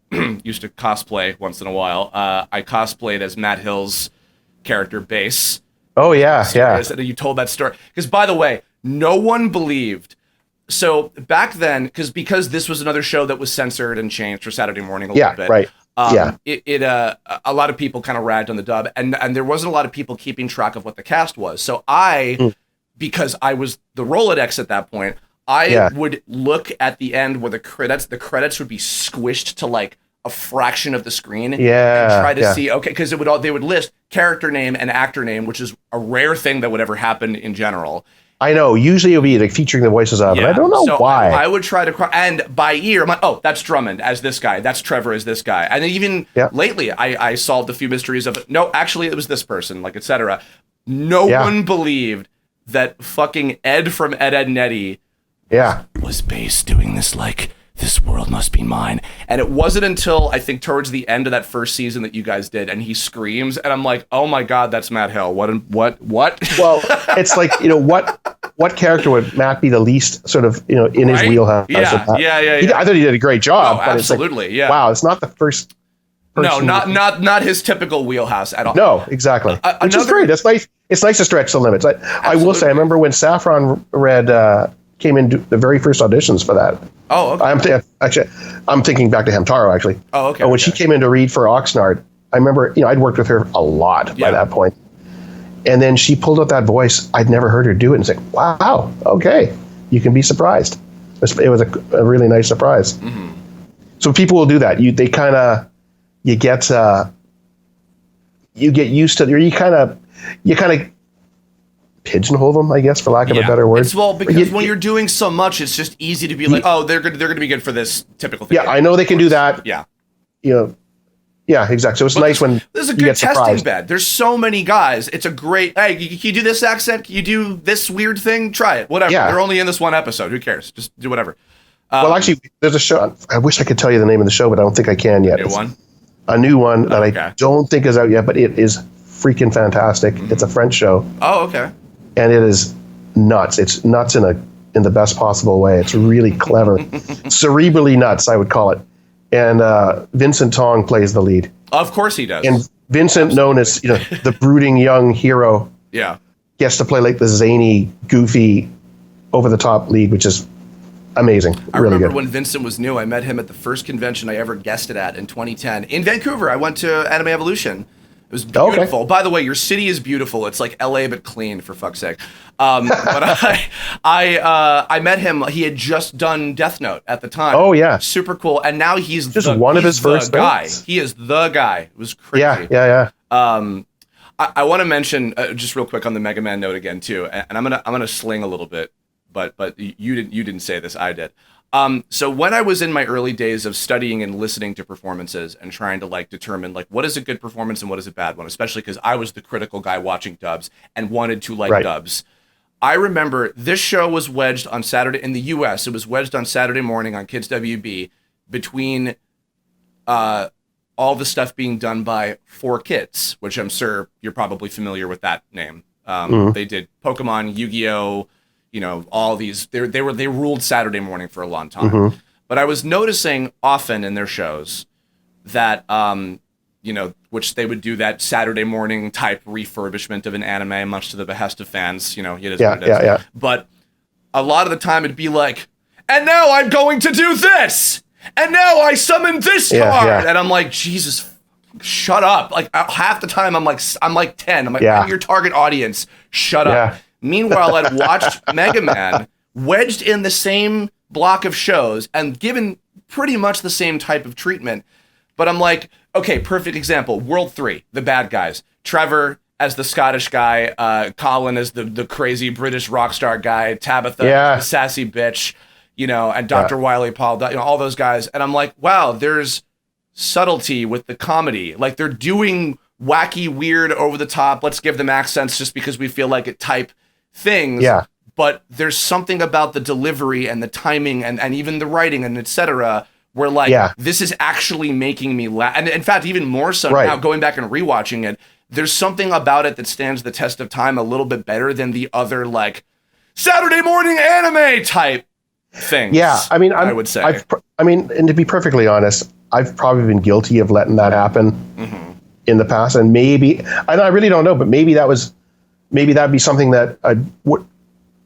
used to cosplay once in a while, I cosplayed as Matt Hill's character, Bass. Oh, yeah. And you told that story. Because, by the way, no one believed. So back then, because this was another show that was censored and changed for Saturday morning a little bit. Right. A lot of people kind of ragged on the dub, and there wasn't a lot of people keeping track of what the cast was. So because I was the Rolodex at that point, I would look at the end where the credits would be squished to like a fraction of the screen. And try to see, because they would list character name and actor name, which is a rare thing that would ever happen in general. I know. Usually it'll be like featuring the voices of, and I don't know why. I would try to, and by ear, I'm like, oh, that's Drummond as this guy. That's Trevor as this guy. And then even lately, I solved a few mysteries of, no, actually it was this person, like, etc. No one believed that fucking Ed from Ed, Edd n Eddy was Bass doing this, like, this world must be mine. And it wasn't until I think towards the end of that first season that you guys did, and he screams, and I'm like, oh my God, that's Matt Hill. What? Well, it's like, what character would Matt be the least sort of, in his wheelhouse? Yeah. I thought he did a great job. Oh, absolutely, it's like, wow, it's not the first person. No, not his typical wheelhouse at all. No, exactly. Which is great. It's nice. It's nice to stretch the limits. I will say, I remember when Saffron Red came in the very first auditions for that. Oh, okay. I'm thinking back to Hamtaro, actually. Oh, okay. When she came in to read for Oxnard, I remember, I'd worked with her a lot by that point. And then she pulled out that voice. I'd never heard her do it, and said, wow, okay, you can be surprised. It was a really nice surprise. Mm-hmm. So people will do that. You get used to, or you kind of pigeonhole them, I guess, for lack of a better word. Because when you're doing so much, it's just easy to be like, oh, they're going to be good for this typical thing. Yeah, I know they can do that. Yeah. Yeah, exactly. So it's nice when there's a good testing bed. There's so many guys. It's a great, hey, can you do this accent? Can you do this weird thing? Try it. Whatever. Yeah. They're only in this one episode. Who cares? Just do whatever. Well, actually, there's a show. I wish I could tell you the name of the show, but I don't think I can yet. A new one that I don't think is out yet, but it is freaking fantastic. Mm-hmm. It's a French show. Oh, okay. And it is nuts. It's nuts in the best possible way. It's really clever. Cerebrally nuts, I would call it. And Vincent Tong plays the lead. Of course he does. And Vincent, known as the brooding young hero, gets to play like the zany, goofy, over-the-top lead, which is amazing. I remember when Vincent was new. I met him at the first convention I ever guested at in 2010 in Vancouver. I went to Anime Evolution. It was beautiful. Okay. By the way, your city is beautiful. It's like LA but clean, for fuck's sake. But I met him. He had just done Death Note at the time. Oh yeah, super cool. And now he's just one of his first guy. He is the guy. It was crazy. Yeah. I want to mention just real quick on the Mega Man note again too, and I'm gonna sling a little bit, but you didn't say this. I did. So when I was in my early days of studying and listening to performances and trying to like determine like what is a good performance and what is a bad one, especially because I was the critical guy watching dubs and wanted to like dubs. I remember this show was wedged on Saturday in the US. It was wedged on Saturday morning on Kids WB between all the stuff being done by 4Kids, which I'm sure you're probably familiar with that name. They did Pokemon, Yu-Gi-Oh, all these, they ruled Saturday morning for a long time. Mm-hmm. But I was noticing often in their shows that which they would do that Saturday morning type refurbishment of an anime, much to the behest of fans. It is what it is. Yeah. But a lot of the time it'd be like, and now I'm going to do this, and now I summon this card, and I'm like, Jesus, shut up! Like half the time I'm like 10. I'm like, I'm your target audience. Shut up. Meanwhile, I'd watched Mega Man wedged in the same block of shows and given pretty much the same type of treatment. But I'm like, okay, perfect example. World 3, the bad guys. Trevor as the Scottish guy, Colin as the crazy British rock star guy, Tabitha as the sassy bitch, and Dr. Wily Paul, all those guys. And I'm like, wow, there's subtlety with the comedy. Like they're doing wacky, weird, over the top, let's give them accents just because we feel like it type things. Yeah. But there's something about the delivery and the timing and even the writing and etc. where this is actually making me laugh. And in fact, even more so now going back and rewatching it, there's something about it that stands the test of time a little bit better than the other Saturday morning anime type things. Yeah, I mean, I would say. And to be perfectly honest, I've probably been guilty of letting that happen in the past, and I really don't know, but maybe that'd be something that would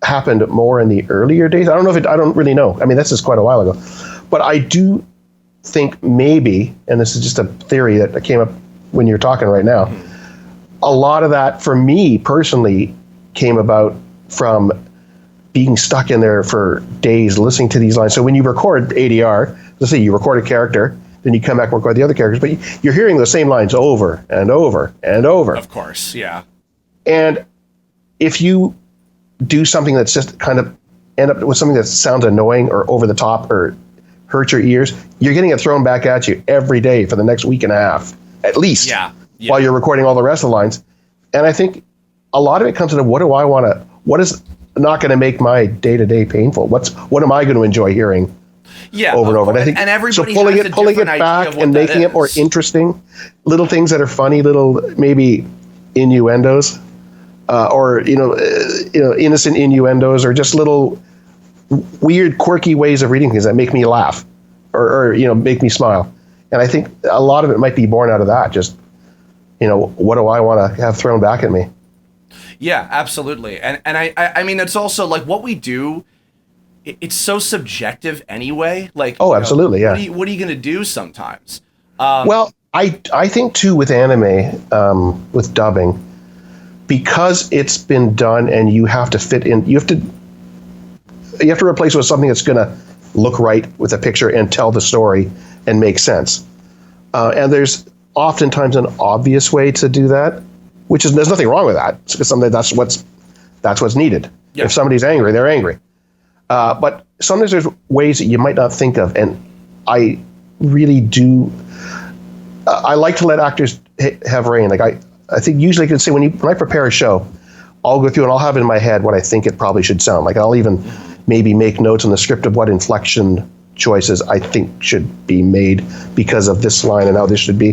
happened more in the earlier days. I don't really know. I mean, this is quite a while ago, but I do think maybe, and this is just a theory that came up when you're talking right now, a lot of that for me personally came about from being stuck in there for days listening to these lines. So when you record ADR, let's say you record a character, then you come back and record the other characters, but you're hearing the same lines over and over and over. Of course, yeah. And if you do something that's just kind of end up with something that sounds annoying or over the top or hurts your ears, you're getting it thrown back at you every day for the next week and a half, at least, while you're recording all the rest of the lines. And I think a lot of it comes into what is not going to make my day-to-day painful? What am I going to enjoy hearing over and over? And I think everybody so pulling it back and making it more interesting, little things that are funny, little maybe innuendos, or innocent innuendos, or just little weird, quirky ways of reading things that make me laugh or make me smile. And I think a lot of it might be born out of that. Just what do I want to have thrown back at me? Yeah, absolutely. And I mean, it's also like what we do, it's so subjective anyway. Like, absolutely. Yeah. What are you going to do sometimes? Well, I think too with anime, with dubbing, because it's been done and you have to fit in, you have to replace it with something that's going to look right with a picture and tell the story and make sense. And there's oftentimes an obvious way to do that, there's nothing wrong with that. It's because that's what's needed. Yeah. If somebody's angry, they're angry. But sometimes there's ways that you might not think of, and I really do. I like to let actors have reign. Like I think usually I can say when I prepare a show, I'll go through and I'll have in my head what I think it probably should sound like. I'll even maybe make notes on the script of what inflection choices I think should be made because of this line and how this should be.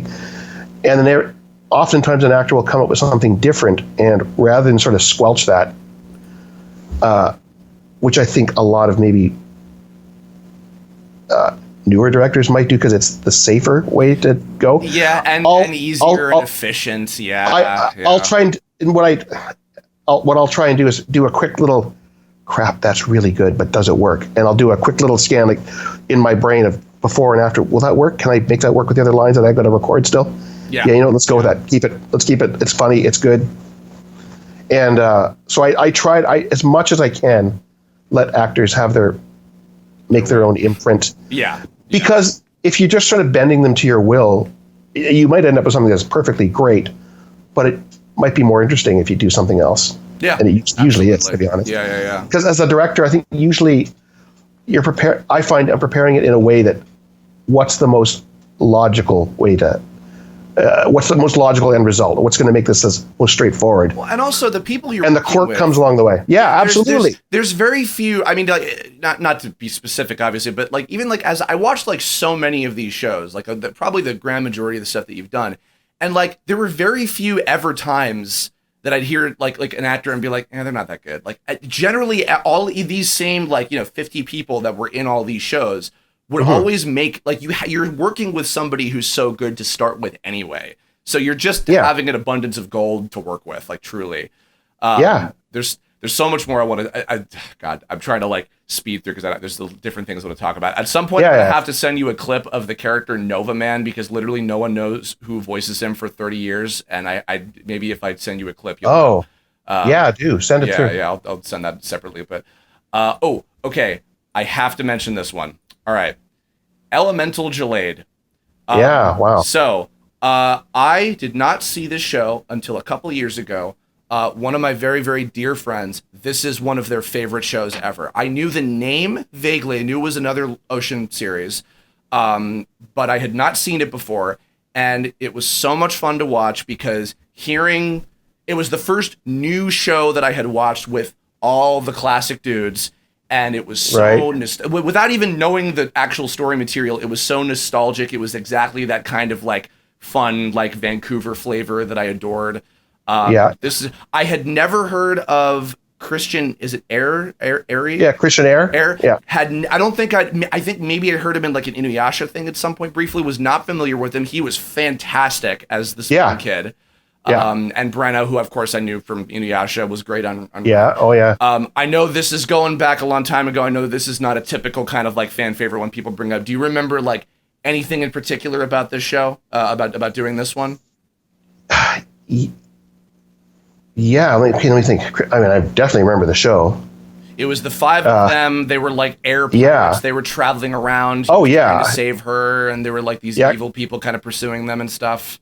And then oftentimes an actor will come up with something different, and rather than sort of squelch that, which I think a lot of maybe newer directors might do because it's the safer way to go. Yeah, and easier and efficient. I'll try and what I'll try and do is do a quick little crap. That's really good, but does it work? And I'll do a quick little scan like in my brain of before and after. Will that work? Can I make that work with the other lines that I've got to record still? Yeah, let's go with that. Let's keep it. It's funny. It's good. And so I tried as much as I can let actors make their own imprint. Yeah. Because if you just started bending them to your will, you might end up with something that's perfectly great, but it might be more interesting if you do something else. Yeah. And it usually is, to be honest. Yeah. Because as a director, I think usually I find I'm preparing it in a way that what's the most logical way to what's the most logical end result? What's going to make this as most straightforward? Well, and also the people you're and the quirk comes along the way. Yeah, absolutely. There's very few. I mean, like, not to be specific, obviously, but like even like as I watched like so many of these shows, like probably the grand majority of the stuff that you've done, and like there were very few ever times that I'd hear like an actor and be like, they're not that good. Like generally, all these same 50 people that were in all these shows would always make like you're working with somebody who's so good to start with anyway. So you're just having an abundance of gold to work with, like truly. There's so much more I want to. God, I'm trying to like speed through because there's the different things I want to talk about. At some point, I'm gonna have to send you a clip of the character Nova Man because literally no one knows who voices him for 30 years. And I maybe if I send you a clip, you'll know. Do send it through. Yeah, I'll send that separately. But okay, I have to mention this one. All right, Elemental Jaleid. Wow. So I did not see this show until a couple years ago. One of my very, very dear friends, this is one of their favorite shows ever. I knew the name vaguely. I knew it was another Ocean series, but I had not seen it before. And it was so much fun to watch because it was the first new show that I had watched with all the classic dudes. And it was so, without even knowing the actual story material, it was so nostalgic. It was exactly that kind of like fun, like Vancouver flavor that I adored. I had never heard of Christian. Is it Air? Yeah, Christian Air. Yeah. I think maybe I heard him in like an Inuyasha thing at some point briefly. Was not familiar with him. He was fantastic as the small kid. And Brenna, who of course I knew from Inuyasha, was great on. I know this is going back a long time ago. I know that this is not a typical kind of like fan favorite one people bring up. Do you remember like anything in particular about this show? About doing this one? Yeah, let me think. I mean, I definitely remember the show. It was the five of them. They were like air pirates. They were traveling around. Trying to save her, and there were like these evil people kind of pursuing them and stuff.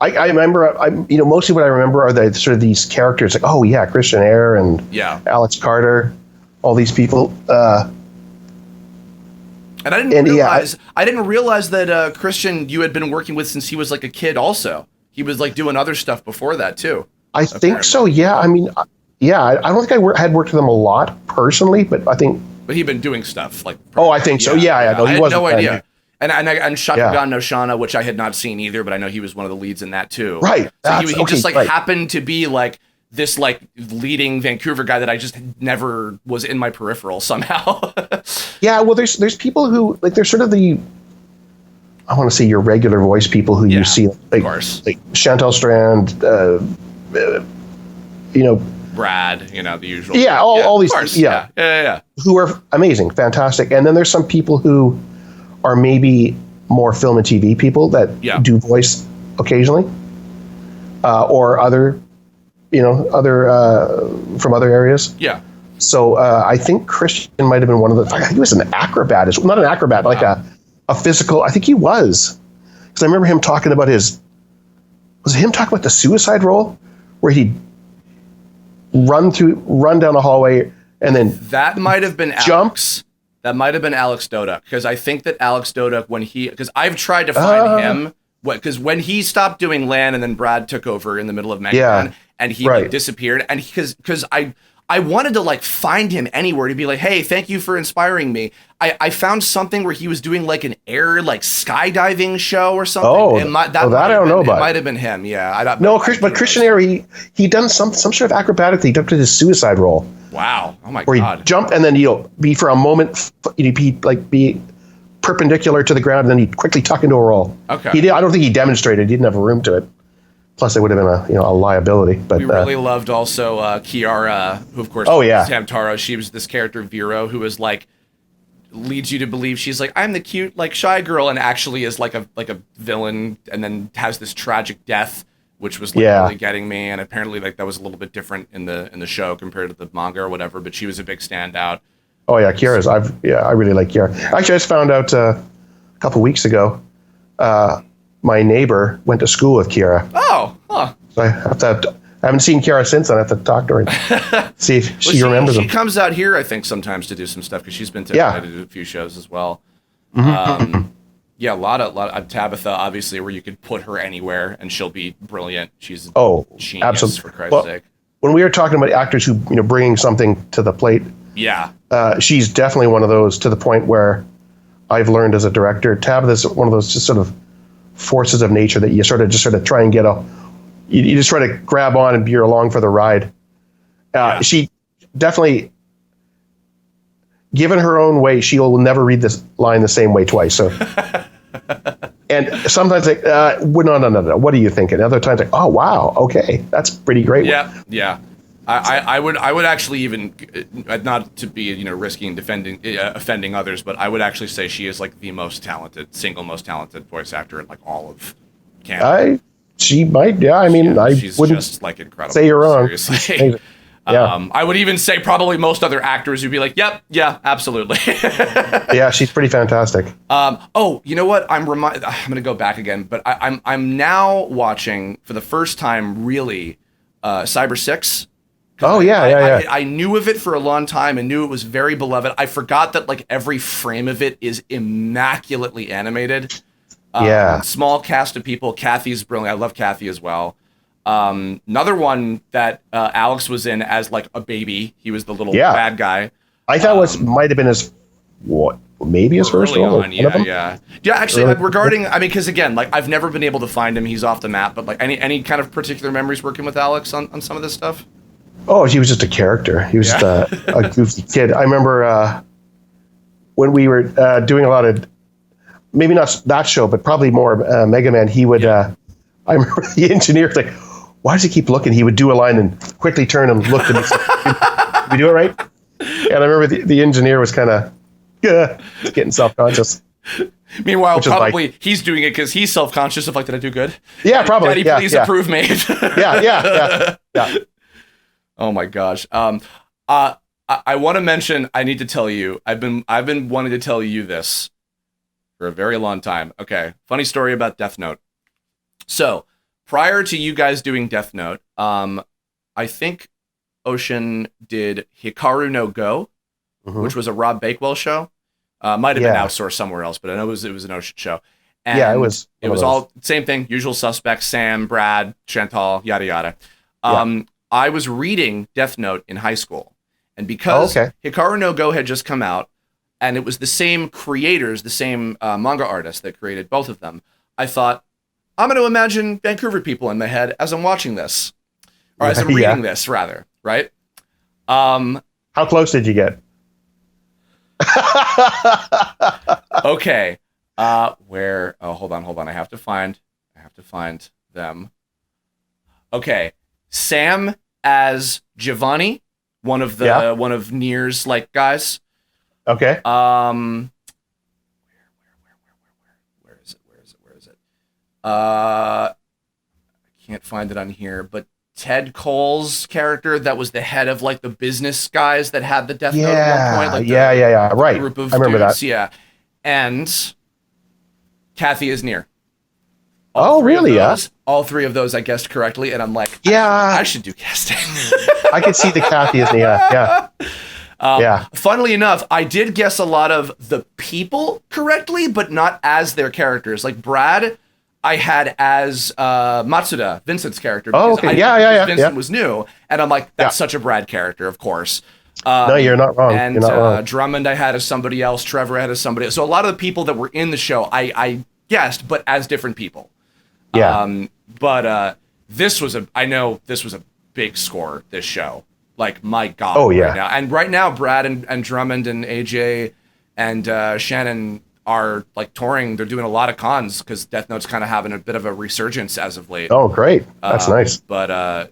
I remember. Mostly what I remember are the sort of these characters, like Christian Air and Alex Carter, all these people. And I didn't realize that Christian you had been working with since he was like a kid. Also, he was like doing other stuff before that too. I think so. Yeah. I mean, I don't think I had worked with him a lot personally, but I think. But he'd been doing stuff like. I think so. Yeah. No, he wasn't. I had no idea. And Shakugan no Shana, which I had not seen either, but I know he was one of the leads in that too. Right. So he just happened to be like this like leading Vancouver guy that I just never was in my peripheral somehow. Yeah. Well, there's people who like they're sort of I want to say your regular voice people who you see like Chantal Strand. Brad, the usual. Yeah, all these. Yeah. Who are amazing, fantastic, and then there's some people who are maybe more film and TV people that do voice occasionally, or other from other areas. Yeah. So I think Christian might have been one of the. He was an acrobat, not an acrobat, like a physical. I think he was, because I remember him talking about Was it him talking about the suicide roll, where he'd run down a hallway and then that might have been jumps. That might have been Alex Doduk, because I think that Alex Doduk, because I've tried to find him, because when he stopped doing Lan and then Brad took over in the middle of Megaman and he disappeared, and because I wanted to like find him anywhere to be like, hey, thank you for inspiring me. I found something where he was doing like an air like skydiving show or something. That I don't know about. It might have been him. Yeah. But Christian Air, he done some sort of acrobatic thing. He did his suicide roll. Wow. Oh my God. Where he'd jump and then be for a moment, be perpendicular to the ground and then he'd quickly tuck into a roll. Okay. I don't think he demonstrated. He didn't have room to it. Plus, it would have been a liability. But we really loved also Kiara, who of course Hamtaro. She was this character Vero, who was like leads you to believe she's like, I'm the cute like shy girl, and actually is like a villain, and then has this tragic death, which was like really getting me. And apparently like that was a little bit different in the show compared to the manga or whatever. But she was a big standout. Oh yeah, Kiara's. I really like Kiara. Actually, I just found out a couple weeks ago. My neighbor went to school with Kiara. Oh, huh. So I haven't seen Kiara since. I have to talk to her, see if she remembers them. She comes out here, I think, sometimes to do some stuff because she's been to do a few shows as well. Mm-hmm. A lot of Tabitha, obviously, where you could put her anywhere and she'll be brilliant. She's genius, absolutely. For Christ's sake. When we were talking about actors who bringing something to the plate, she's definitely one of those, to the point where I've learned as a director, Tabitha's one of those just sort of forces of nature that you sort of try and you just try to grab on and be along for the ride. She definitely, given her own way, she'll never read this line the same way twice. So And sometimes like, no. What are you thinking? Other times like, oh wow, okay, that's pretty great. Yeah. I would actually even, not to be risking offending others, but I would actually say she is like the single most talented voice actor in like all of Canada. She might, yeah. I mean, she's wouldn't just like incredible. say you're wrong. Seriously. Yeah. I would even say probably most other actors would be like, yep, yeah, absolutely. Yeah, she's pretty fantastic. Oh, you know what? I'm going to go back again, but I'm now watching for the first time really Cyber 6. Oh yeah. I knew of it for a long time and knew it was very beloved. I forgot that like every frame of it is immaculately animated. Small cast of people. Kathy's brilliant. I love Kathy as well. Another one that Alex was in as like a baby. He was the little bad guy. I thought might have been maybe his first role. Yeah. Actually, regarding, I mean, because again, like I've never been able to find him. He's off the map. But like any kind of particular memories working with Alex on some of this stuff. Oh, he was just a character. He was just a goofy kid. I remember when we were doing a lot of, maybe not that show, but probably more Mega Man. He would. I remember the engineer was like, why does he keep looking? He would do a line and quickly turn and look at me. Did we do it right? And I remember the engineer was kind of getting self-conscious. Meanwhile, probably he's doing it because he's self-conscious of like, did I do good? Yeah, probably. Daddy, please approve me. Yeah. Oh my gosh. I want to mention, I need to tell you, I've been wanting to tell you this for a very long time. Okay. Funny story about Death Note. So prior to you guys doing Death Note, I think Ocean did Hikaru no Go, which was a Rob Bakewell show. Might have been outsourced somewhere else, but I know it was an Ocean show. And it was. It was all same thing. Usual suspects: Sam, Brad, Chantal, yada yada. I was reading Death Note in high school, and because Hikaru no Go had just come out, and it was the same creators, the same manga artists that created both of them, I thought, I'm going to imagine Vancouver people in my head as I'm watching this, or as I'm reading this, rather, right? How close did you get? Okay. Where? Oh, hold on. I have to find them. Okay. Sam as Giovanni, one of Nier's like guys. Okay. Where is it? I can't find it on here, but Ted Cole's character that was the head of like the business guys that had the Death Note at one point. Like right. Group of I remember dudes, that. Yeah. And Kathy is Nier. Really? All three of those I guessed correctly, and I'm like, I should do casting. I could see the Kathy is Nier. Yeah. Funnily enough, I did guess a lot of the people correctly, but not as their characters. Like Brad, I had as Matsuda, Vincent's character. Oh, okay. Yeah. Vincent was new, and I'm like, that's such a Brad character, of course. No, you're not wrong. And you're not wrong. Drummond I had as somebody else. Trevor I had as somebody else. So a lot of the people that were in the show, I guessed, but as different people. Yeah. But this was a big score, this show. Like, my God. Oh, yeah. Right now. And right now, Brad and Drummond and AJ and Shannon are like touring. They're doing a lot of cons because Death Note's kind of having a bit of a resurgence as of late. Oh, great. That's nice. But I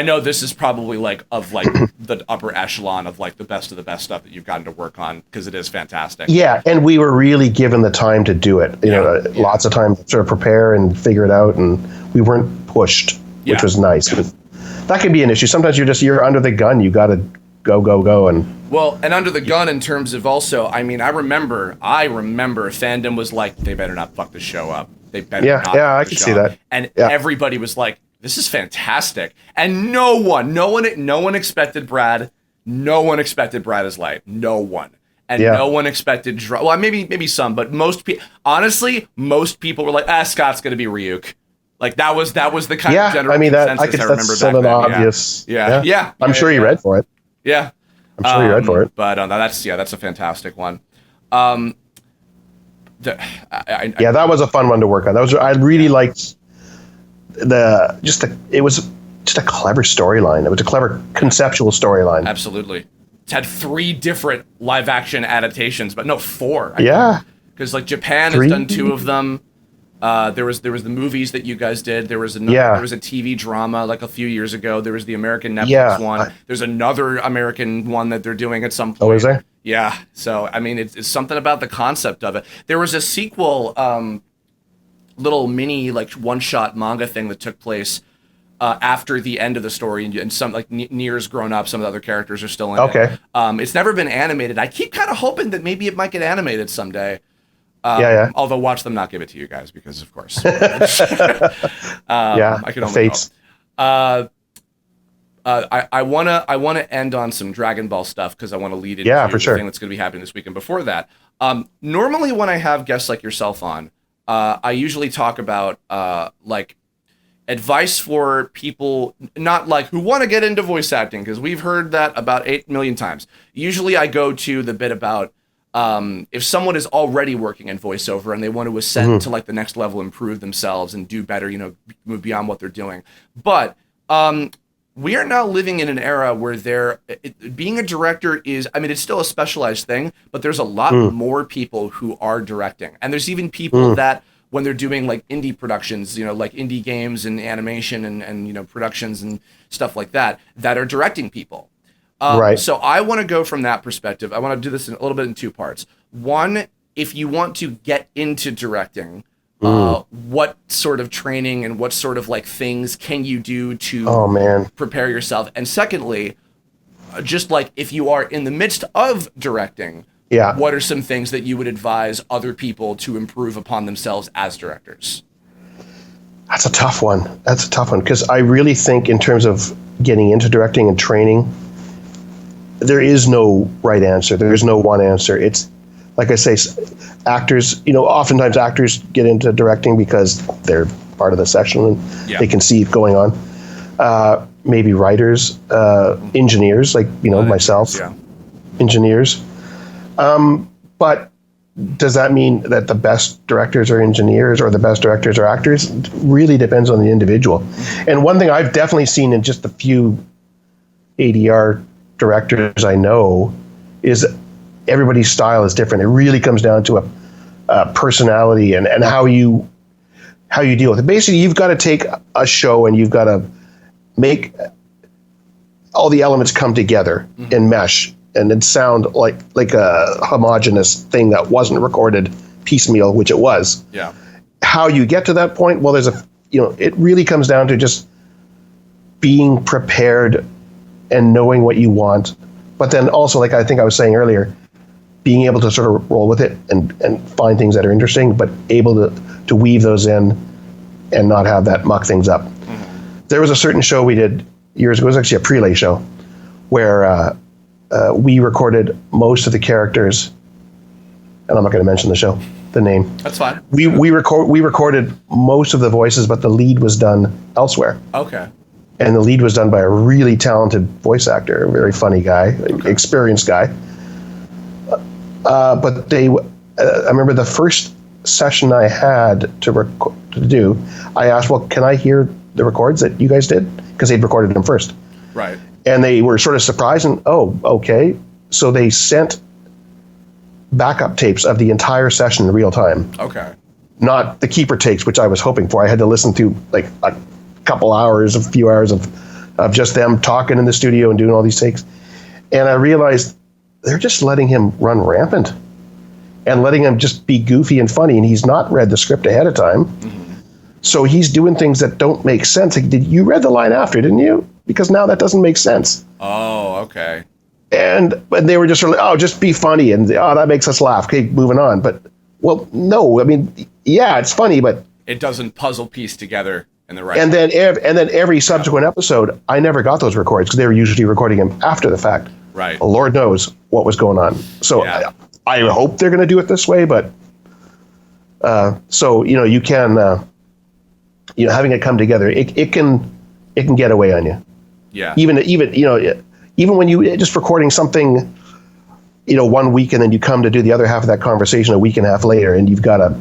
know this is probably like the upper echelon of like the best of the best stuff that you've gotten to work on because it is fantastic. Yeah, and we were really given the time to do it. Lots of time to sort of prepare and figure it out, and we weren't pushed, which was nice. But that can be an issue. Sometimes you're under the gun. You got to go and. Well, and under the gun in terms of also, I mean, I remember fandom was like, they better not fuck the show up. They better not. Yeah, I can see that. And everybody was like, this is fantastic. And no one expected Brad. No one expected Brad as Light. No one. And no one expected, well, maybe some, but most people were like, Scott's going to be Ryuk. Like that was the kind of general consensus I remember that's sort of obvious. Yeah. I'm sure you read for it. Yeah. I'm sure you read for it. But that's a fantastic one. That was a fun one to work on. I really liked it was just a clever storyline. It was a clever conceptual storyline. Absolutely. It's had 3 different live action adaptations, but no, 4. Because like Japan has 3? done 2 of them. There was the movies that you guys did. There was there was a TV drama like a few years ago. There was the American Netflix one. There's another American one that they're doing at some point. Oh, is there? Yeah. So I mean, it's something about the concept of it. There was a sequel, little mini like one-shot manga thing that took place after the end of the story, and some like Nier's grown up. Some of the other characters are still in it. It's never been animated. I keep kind of hoping that maybe it might get animated someday. Although watch them not give it to you guys because, of course. I can only hope. I wanna end on some Dragon Ball stuff because I want to lead into the thing that's going to be happening this weekend. Before that, normally when I have guests like yourself on, I usually talk about like advice for people not like who want to get into voice acting, because we've heard that about 8 million times. Usually I go to the bit about if someone is already working in voiceover and they want to ascend to like the next level, improve themselves and do better, move beyond what they're doing. But we are now living in an era where being a director is, I mean, it's still a specialized thing, but there's a lot more people who are directing. And there's even people that when they're doing like indie productions, like indie games and animation and productions and stuff like that are directing people. Right. So I want to go from that perspective. I want to do this a little bit in 2 parts. One, if you want to get into directing, what sort of training and what sort of like things can you do to prepare yourself? And secondly, just like if you are in the midst of directing, what are some things that you would advise other people to improve upon themselves as directors? That's a tough one. Because I really think in terms of getting into directing and training, there is no right answer. There is no one answer. It's like I say, actors, oftentimes actors get into directing because they're part of the session and they can see it going on. Maybe writers, engineers, like, myself, engineers. But does that mean that the best directors are engineers or the best directors are actors? It really depends on the individual. And one thing I've definitely seen in just a few ADR directors I know is everybody's style is different. It really comes down to a personality and how you deal with it. Basically, you've got to take a show and you've got to make all the elements come together and mesh and then sound like a homogenous thing that wasn't recorded piecemeal, which it was. Yeah. How you get to that point? Well, it really comes down to just being prepared and knowing what you want, but then also, like I think I was saying earlier, being able to sort of roll with it and find things that are interesting, but able to weave those in and not have that muck things up. There was a certain show we did years ago. It was actually a prelay show where we recorded most of the characters, and I'm not going to mention the name. That's fine. We recorded most of the voices, but the lead was done elsewhere. Okay. And the lead was done by a really talented voice actor, a very funny guy, experienced guy. But I remember the first session I had to do, I asked, well, can I hear the records that you guys did? Because they'd recorded them first. Right. And they were sort of surprised and, oh, okay. So they sent backup tapes of the entire session in real time. Okay. Not the keeper takes, which I was hoping for. I had to listen to like a few hours of just them talking in the studio and doing all these takes. And I realized they're just letting him run rampant and letting him just be goofy and funny. And he's not read the script ahead of time. So he's doing things that don't make sense. Like, you read the line after, didn't you? Because now that doesn't make sense. Oh, okay. But they were just sort of, oh, just be funny. And that makes us laugh. Okay, moving on. But, well, no, I mean, yeah, it's funny, but it doesn't puzzle piece together in the right way. And then every subsequent episode, I never got those records because they were usually recording him after the fact. Right. Lord knows what was going on. So I hope they're going to do it this way, but so you can having it come together, it can get away on you. Yeah. Even when you just recording something, 1 week and then you come to do the other half of that conversation a week and a half later, and you've got to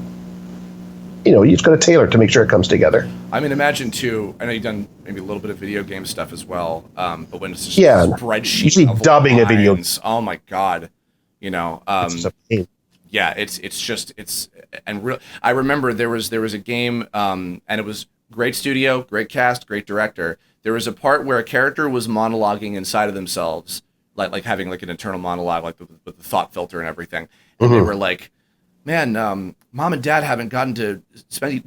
you've got to tailor to make sure it comes together. I mean, imagine too, I know you've done maybe a little bit of video game stuff as well, but when it's just a spreadsheet usually of dubbing lines, a video. Oh my God. It's just a pain. Yeah, I remember there was a game, and it was great studio, great cast, great director. There was a part where a character was monologuing inside of themselves, like having like an internal monologue, like with the thought filter and everything. And they were like, "Man, mom and dad haven't gotten to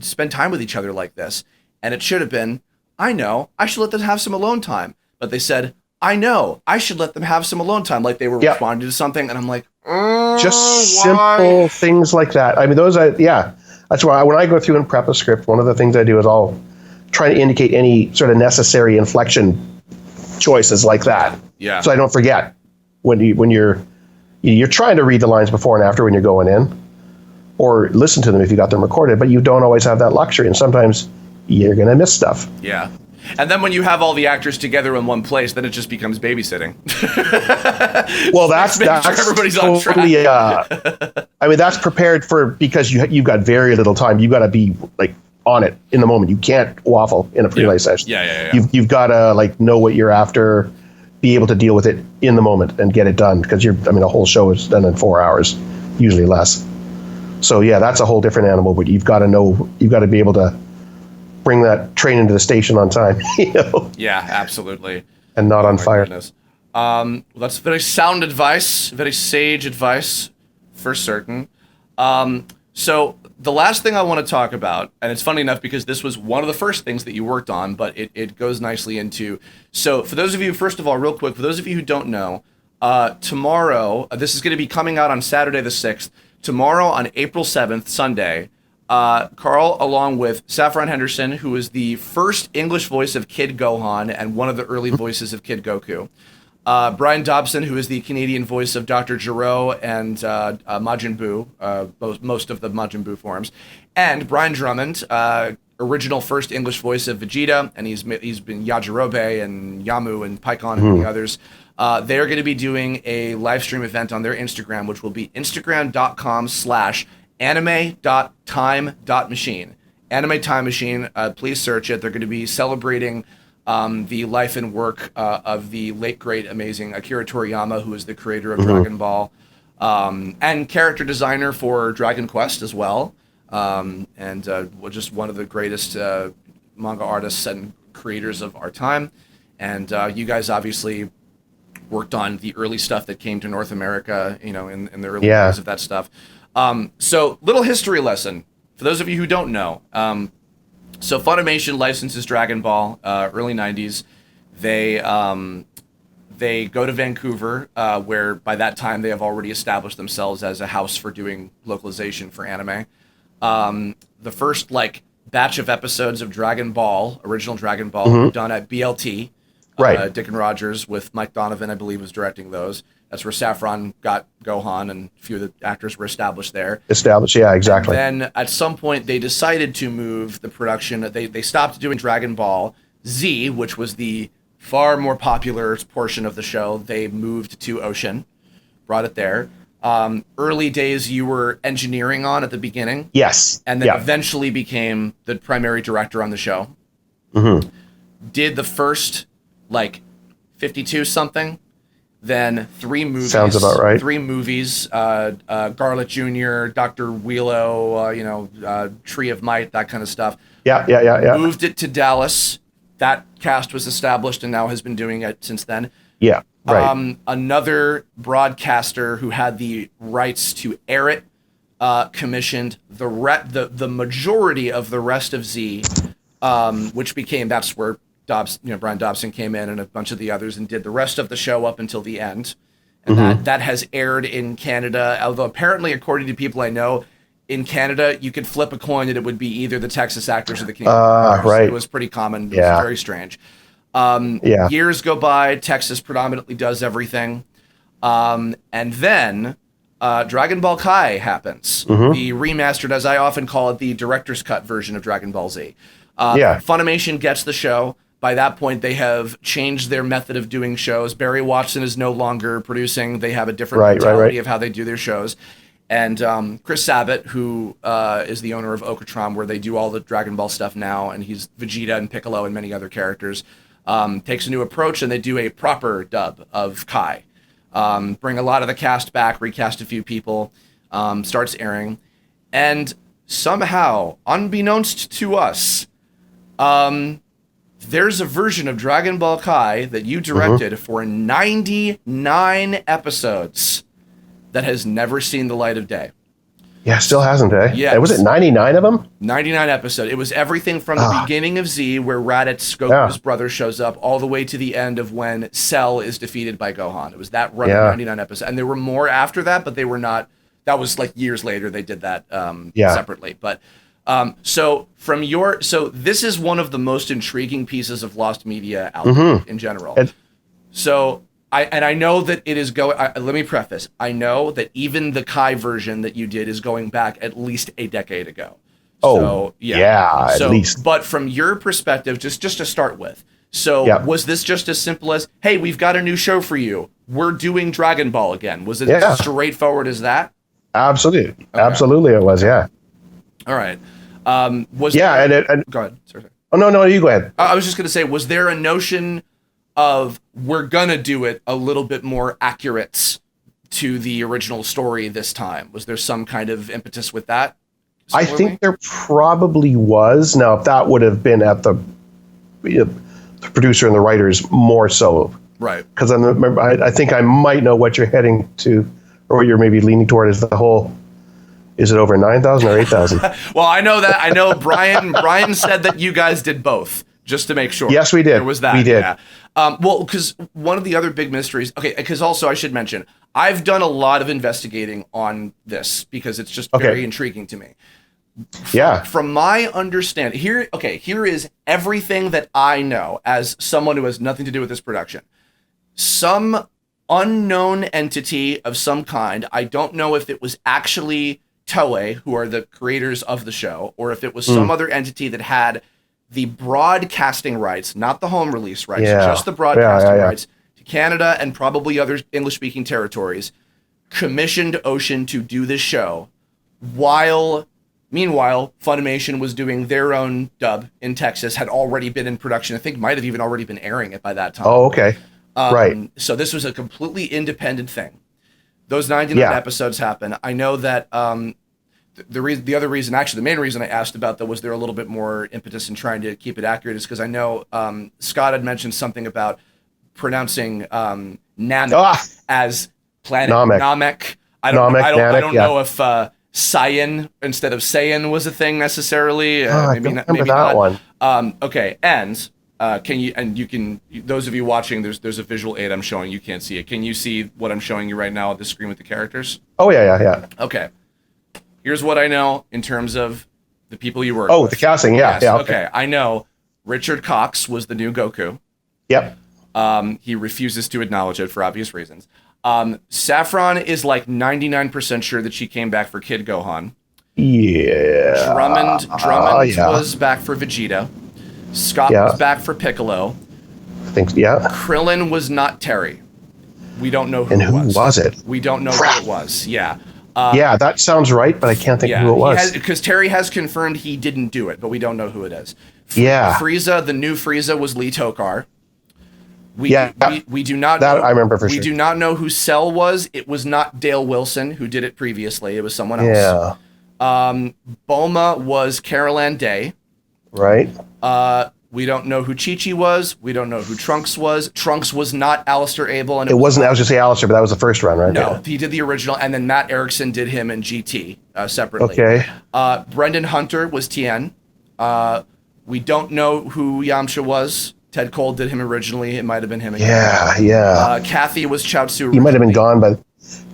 spend time with each other like this." And it should have been, "I know, I should let them have some alone time." But they said, "I know, I should let them have some alone time," like they were responding to something. And I'm like, just simple things like that. I mean, that's why when I go through and prep a script, one of the things I do is I'll try to indicate any sort of necessary inflection choices like that. Yeah. So I don't forget when you're trying to read the lines before and after when you're going in, or listen to them if you got them recorded, but you don't always have that luxury, and sometimes you're going to miss stuff. Yeah. And then when you have all the actors together in one place, then it just becomes babysitting. Well, that's sure everybody's on track. I mean, that's prepared for, because you've got very little time. You've got to be like on it in the moment. You can't waffle in a pre-lay session. Yeah. You've got to like know what you're after, be able to deal with it in the moment and get it done, because a whole show is done in 4 hours, usually less. So yeah, that's a whole different animal. But you've got to be able to bring that train into the station on time. Yeah, absolutely. And not on fire. Well, that's very sound advice, very sage advice, for certain. So the last thing I want to talk about, and it's funny enough because this was one of the first things that you worked on, but it goes nicely into. So for those of you, first of all, real quick, for those of you who don't know, tomorrow, this is going to be coming out on Saturday the 6th. Tomorrow on April 7th, Sunday, Karl, along with Saffron Henderson, who is the first English voice of Kid Gohan and one of the early voices of Kid Goku, Brian Dobson, who is the Canadian voice of Dr. Gero and Majin Buu, most of the Majin Buu forms, and Brian Drummond, original first English voice of Vegeta, and he's been Yajirobe and Yamu and Pikkon and many others. They are going to be doing a live stream event on their Instagram, which will be instagram.com/anime.time.machine. Anime Time Machine, please search it. They're going to be celebrating the life and work of the late, great, amazing Akira Toriyama, who is the creator of Dragon Ball, and character designer for Dragon Quest as well, and just one of the greatest manga artists and creators of our time. And you guys obviously worked on the early stuff that came to North America, in the early days of that stuff. So, little history lesson for those of you who don't know. So Funimation licenses Dragon Ball, early 90s. They go to Vancouver, where by that time they have already established themselves as a house for doing localization for anime. The first batch of episodes of Dragon Ball, original Dragon Ball, were done at BLT. Right. Dick and Rogers with Mike Donovan, I believe, was directing those. That's where Saffron got Gohan, and a few of the actors were established there. Yeah, exactly. And then at some point they decided to move the production. They stopped doing Dragon Ball Z, which was the far more popular portion of the show. They moved to Ocean, brought it there. Early days you were engineering on at the beginning. Yes. And then eventually became the primary director on the show. Did the first 52 something, then 3 movies. Sounds about right. 3 movies, Garlic Jr., Dr. Wheelo, Tree of Might, that kind of stuff. Yeah. Moved it to Dallas. That cast was established and now has been doing it since then. Yeah, right. Another broadcaster who had the rights to air it commissioned the majority of the rest of Z, which became, that's where Brian Dobson came in and a bunch of the others and did the rest of the show up until the end. And that has aired in Canada, although apparently, according to people I know, in Canada, you could flip a coin and it would be either the Texas actors or the Canadian actors. Right. It was pretty common. It was very strange. Years go by, Texas predominantly does everything. And then Dragon Ball Kai happens. The remastered, as I often call it, the director's cut version of Dragon Ball Z. Funimation gets the show. By that point, they have changed their method of doing shows. Barry Watson is no longer producing. They have a different mentality of how they do their shows. And Chris Sabat, who is the owner of Okatron, where they do all the Dragon Ball stuff now, and he's Vegeta and Piccolo and many other characters, takes a new approach, and they do a proper dub of Kai. Bring a lot of the cast back, recast a few people. starts airing, and somehow, unbeknownst to us, there's a version of Dragon Ball Kai that you directed for 99 episodes that has never seen the light of day. Yeah, still hasn't, eh? Yeah. And was it 99 of them? 99 episodes. It was everything from the beginning of Z, where Raditz, Goku's brother, shows up, all the way to the end of when Cell is defeated by Gohan. It was that run of 99 episodes. And there were more after that, but they were not... That was like years later they did that separately. But so this is one of the most intriguing pieces of lost media out there in general. So I know that it is going. Let me preface. I know that even the Kai version that you did is going back at least a decade ago. At least. But from your perspective, just to start with, was this just as simple as, hey, we've got a new show for you. We're doing Dragon Ball again. Was it as straightforward as that? Absolutely. Okay. Absolutely it was, yeah. All right. And go ahead. Sorry. Oh, no, you go ahead. I was just going to say, was there a notion of we're going to do it a little bit more accurate to the original story this time? Was there some kind of impetus with that? I think there probably was. Now, if that would have been at the producer and the writers more so. Right. Because I think I might know what you're heading to, or what you're maybe leaning toward is the whole... Is it over 9,000 or 8,000? Well, I know that. I know Brian said that you guys did both, just to make sure. Yes, we did. There was that. We did. Yeah. Well, because one of the other big mysteries... Okay, because also I should mention, I've done a lot of investigating on this because it's just very intriguing to me. From my understanding... Here is everything that I know as someone who has nothing to do with this production. Some unknown entity of some kind, I don't know if it was actually... Toei, who are the creators of the show, or if it was some other entity that had the broadcasting rights, not the home release rights, just the broadcasting rights to Canada and probably other English-speaking territories, commissioned Ocean to do this show, meanwhile, Funimation was doing their own dub in Texas, had already been in production, I think might have even already been airing it by that time. Oh, okay. Right. So this was a completely independent thing. Those 99 episodes happen. I know that the other reason, actually the main reason I asked about that was there a little bit more impetus in trying to keep it accurate is because I know Scott had mentioned something about pronouncing Namek as planet Namek. I don't know if Saiyan instead of Saiyan was a thing necessarily. I don't remember that one. Okay, and those of you watching, there's a visual aid I'm showing. You can't see it. Can you see what I'm showing you right now on the screen with the characters? Oh, yeah. Okay. Here's what I know in terms of the people you work with. Oh, the casting, yeah. Okay. I know Richard Cox was the new Goku. Yep. He refuses to acknowledge it for obvious reasons. Saffron is like 99% sure that she came back for Kid Gohan. Yeah. Drummond was back for Vegeta. Scott was back for Piccolo. I think, Krillin was not Terry. We don't know who it was. And who was it? We don't know who it was. Yeah. That sounds right, but I can't think of who it was. Because Terry has confirmed he didn't do it, but we don't know who it is. Frieza, the new Frieza was Lee Tokar. We do not that know, I remember for sure. We do not know who Cell was. It was not Dale Wilson who did it previously. It was someone else. Bulma was Carol Ann Day. Right. We don't know who Chi-Chi was. We don't know who Trunks was. Trunks was not Alistair Abel. And it wasn't, I was going to say Alistair, but that was the first run, right? No, he did the original, and then Matt Erickson did him in GT separately. Okay. Brendan Hunter was Tien. We don't know who Yamcha was. Ted Cole did him originally. It might have been him again. Yeah. Kathy was Chaozu. He might have been gone, but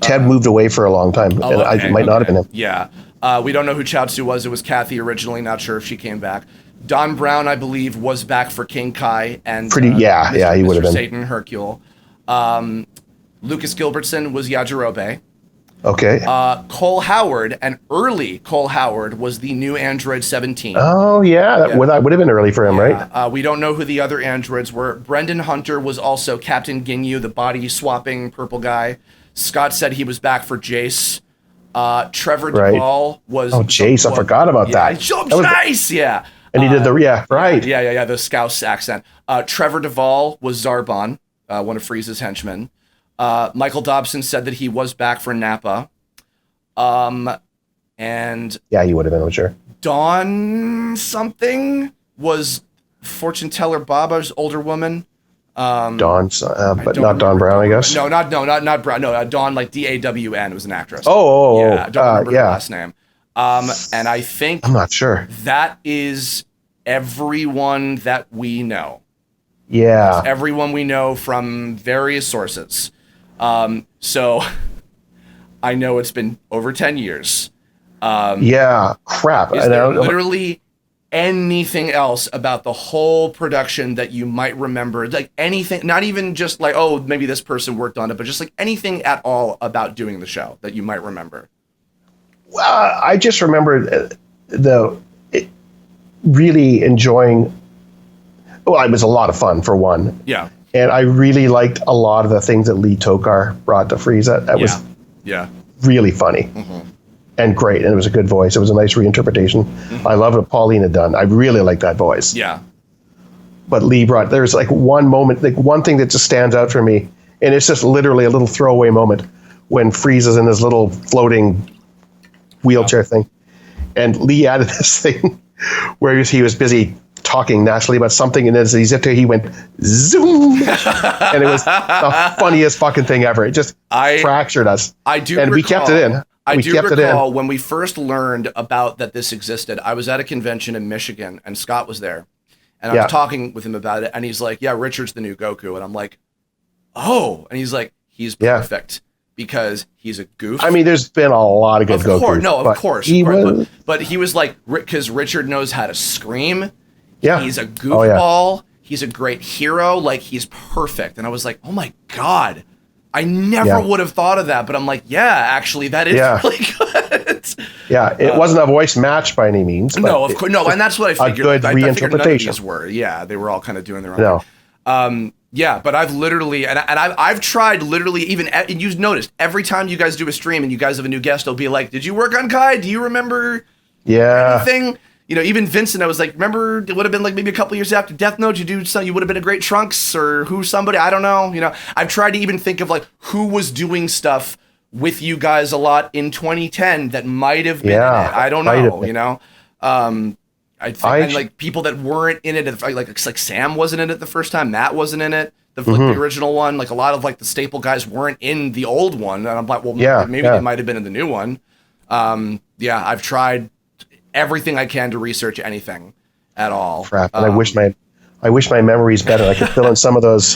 Ted moved away for a long time. It might not have been him. Yeah. We don't know who Chaozu was. It was Kathy originally. Not sure if she came back. Don Brown, I believe, was back for King Kai and he would have been. Satan Hercule. Lucas Gilbertson was Yajirobe. Okay. Cole Howard, and early Cole Howard was the new Android 17. Oh yeah, that would have been early for him, right? We don't know who the other androids were. Brendan Hunter was also Captain Ginyu, the body swapping purple guy. Scott said he was back for Jace. Trevor Duvall was. Oh, Jace! I forgot about that. Jace, yeah. And he did the Scouse accent. Trevor Duvall was Zarbon, one of Frieza's henchmen. Michael Dobson said that he was back for Nappa. And Yeah, he would have been, I'm sure. Dawn something was fortune teller Baba's older woman. Dawn, but not Dawn Brown, I guess. No, not Brown. No, Dawn, like Dawn was an actress. Yeah, I don't remember her last name. And I think I'm not sure. that is everyone that we know. Yeah. That's everyone we know from various sources. So I know it's been over 10 years. Yeah, crap. Is there literally anything else about the whole production that you might remember? Like anything, not even just like, oh, maybe this person worked on it, but just like anything at all about doing the show that you might remember? I just remember really enjoying. Well, it was a lot of fun for one. Yeah. And I really liked a lot of the things that Lee Tokar brought to Frieza. That was really funny and great. And it was a good voice. It was a nice reinterpretation. I love what Pauline had done. I really liked that voice. Yeah. But Lee there's like one moment, like one thing that just stands out for me. And it's just literally a little throwaway moment when Frieza's in his little floating wheelchair thing. And Lee added this thing where he was busy talking naturally about something, and as he zipped it, he went zoom, and it was the funniest fucking thing ever. It just fractured us. I do, and recall, we kept it in. I do recall when we first learned about that this existed. I was at a convention in Michigan, and Scott was there, and I was talking with him about it, and he's like, "Yeah, Richard's the new Goku," and I'm like, "Oh," and he's like, "He's perfect." Because he's a goof. I mean, there's been a lot of good Gokus. Of course. But he was like, because Richard knows how to scream. Yeah. He's a goofball. He's a great hero. Like, he's perfect. And I was like, oh my God. I never would have thought of that. But I'm like, yeah, actually, that is really good. Yeah, it wasn't a voice match by any means. No, of course. No, and that's what I figured. A good reinterpretation. None of these were. Yeah, they were all kind of doing their own thing. Yeah, but I've literally, and I've tried literally even, and you've noticed, every time you guys do a stream and you guys have a new guest, they'll be like, did you work on Kai? Do you remember anything? You know, even Vincent, I was like, remember, it would have been like maybe a couple years after Death Note, you would have been a great Trunks or somebody, I don't know. You know, I've tried to even think of like who was doing stuff with you guys a lot in 2010 that might have been in it. I don't know, you know? I think and like people that weren't in it, like Sam wasn't in it the first time, Matt wasn't in it, the original one. Like a lot of like the staple guys weren't in the old one, and I'm like, well, maybe they might have been in the new one. I've tried everything I can to research anything at all. Crap, and I wish my memory's better. I could fill in some of those.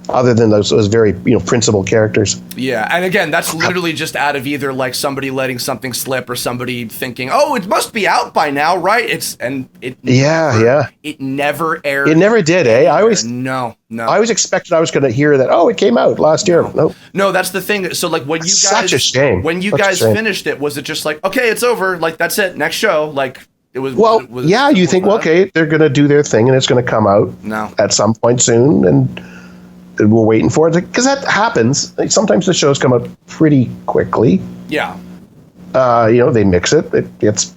Other than those very principal characters. Yeah, and again, that's literally just out of either like somebody letting something slip or somebody thinking, "Oh, it must be out by now, right?" It never aired. It never did, eh? I always no. I always expected I was going to hear that. Oh, it came out last year. No, that's the thing. So like when you guys, such a shame. When you guys finished it, was it just like, okay, it's over, like that's it, next show, like? It was you think, well, okay, they're going to do their thing and it's going to come out at some point soon, and we're waiting for it because that happens. Sometimes the shows come out pretty quickly. Yeah. They mix it. It gets.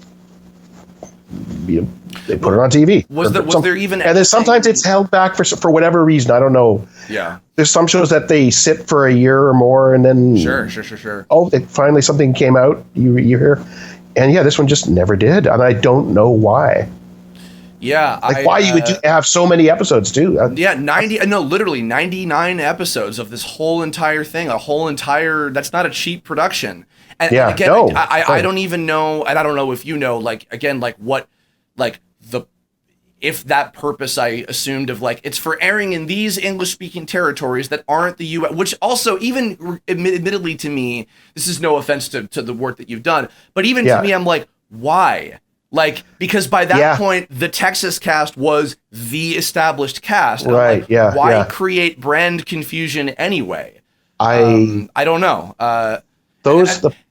They put it on TV. Was there even? And then sometimes it's held back for whatever reason. I don't know. Yeah. There's some shows that they sit for a year or more, and then sure. Oh, finally something came out. You hear, and this one just never did, and I don't know why. Yeah, why you would have so many episodes too? Literally 99 episodes of this whole entire thing. That's not a cheap production. And again, I don't even know, and I don't know if you know, like again, like what, like if that purpose I assumed of like it's for airing in these English speaking territories that aren't the U.S., which also even admittedly to me, this is no offense to the work that you've done, but even to me, I'm like, why? Like, because by that point, the Texas cast was the established cast. Right, like, why create brand confusion anyway? I don't know.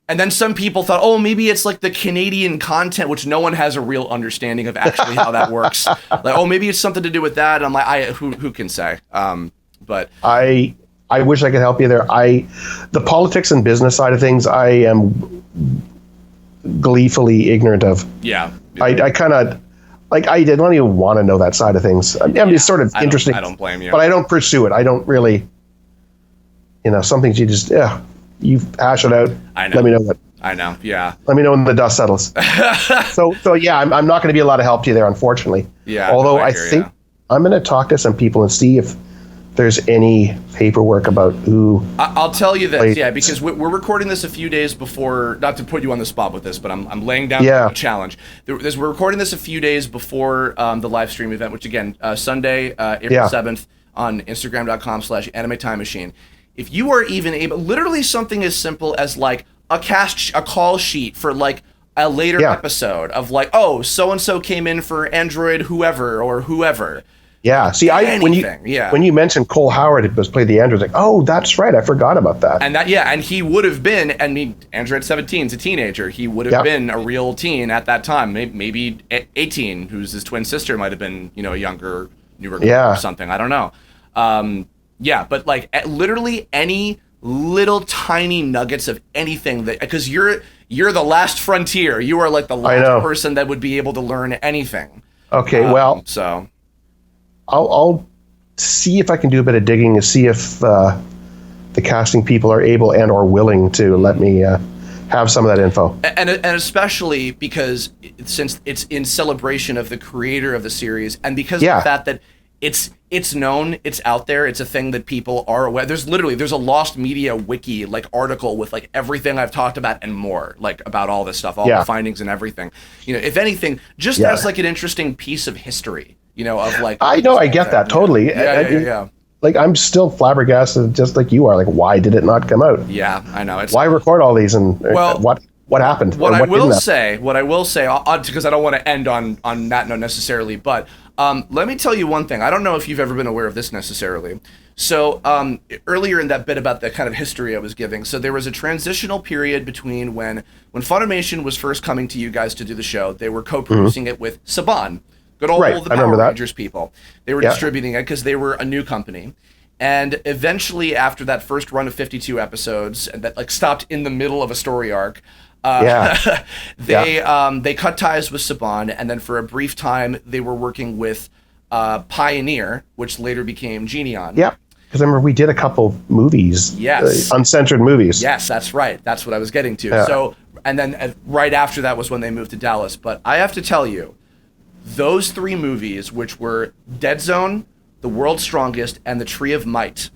And then some people thought, oh, maybe it's like the Canadian content, which no one has a real understanding of actually how that works. Like, oh, maybe it's something to do with that. And I'm like, who can say? But I wish I could help you there. The politics and business side of things, I am gleefully ignorant of. Yeah. I kind of like, I don't even want to know that side of things. I mean, it's sort of interesting. I don't blame you. But I don't pursue it. I don't really, some things you just, you hash it out. I know. Let me know what I know. Yeah. Let me know when the dust settles. So yeah, I'm not going to be a lot of help to you there, unfortunately. Yeah. Although I think I'm going to talk to some people and see if there's any paperwork about who. I'll tell you this, yeah, because we're recording this a few days before. Not to put you on the spot with this, but I'm laying down a challenge. We're recording this a few days before the live stream event, which again, Sunday, April 7th on Instagram.com/Anime Time Machine. If you are even able, literally something as simple as like a call sheet for like a later episode of like, oh, so and so came in for Android whoever or whoever. Yeah. See, when you mentioned Cole Howard, it was played the Android. Like, oh, that's right. I forgot about that. And he would have been. I mean, Android 17 is a teenager. He would have been a real teen at that time. Maybe 18, whose his twin sister might have been, a younger, newer girl or something. I don't know. But like literally any little tiny nuggets of anything that, because you're the last frontier. You are like the last person that would be able to learn anything. Okay. So. I'll see if I can do a bit of digging and see if the casting people are able and or willing to let me have some of that info. And especially because since it's in celebration of the creator of the series, and because of the fact that it's known, it's out there, it's a thing that people are aware. There's a Lost Media wiki like article with like everything I've talked about and more, like about all this stuff, all the findings and everything. If anything, just as like an interesting piece of history. Of like. I know, I get that totally. Yeah. Like I'm still flabbergasted, just like you are. Like, why did it not come out? Yeah, I know. Why record all these and what happened? What I will say, because I don't want to end on that note necessarily, but let me tell you one thing. I don't know if you've ever been aware of this necessarily. So earlier in that bit about the kind of history I was giving, so there was a transitional period between when Funimation was first coming to you guys to do the show. They were co-producing it with Saban. Good old the Power Rangers people. They were distributing it because they were a new company. And eventually, after that first run of 52 episodes, and that like stopped in the middle of a story arc, they cut ties with Saban, and then for a brief time, they were working with Pioneer, which later became Genion. Yeah, because I remember we did a couple movies, uncensored movies. Yes, that's right. That's what I was getting to. Yeah. So, and then right after that was when they moved to Dallas. But I have to tell you, those three movies, which were Dead Zone, The World's Strongest, and The Tree of Might.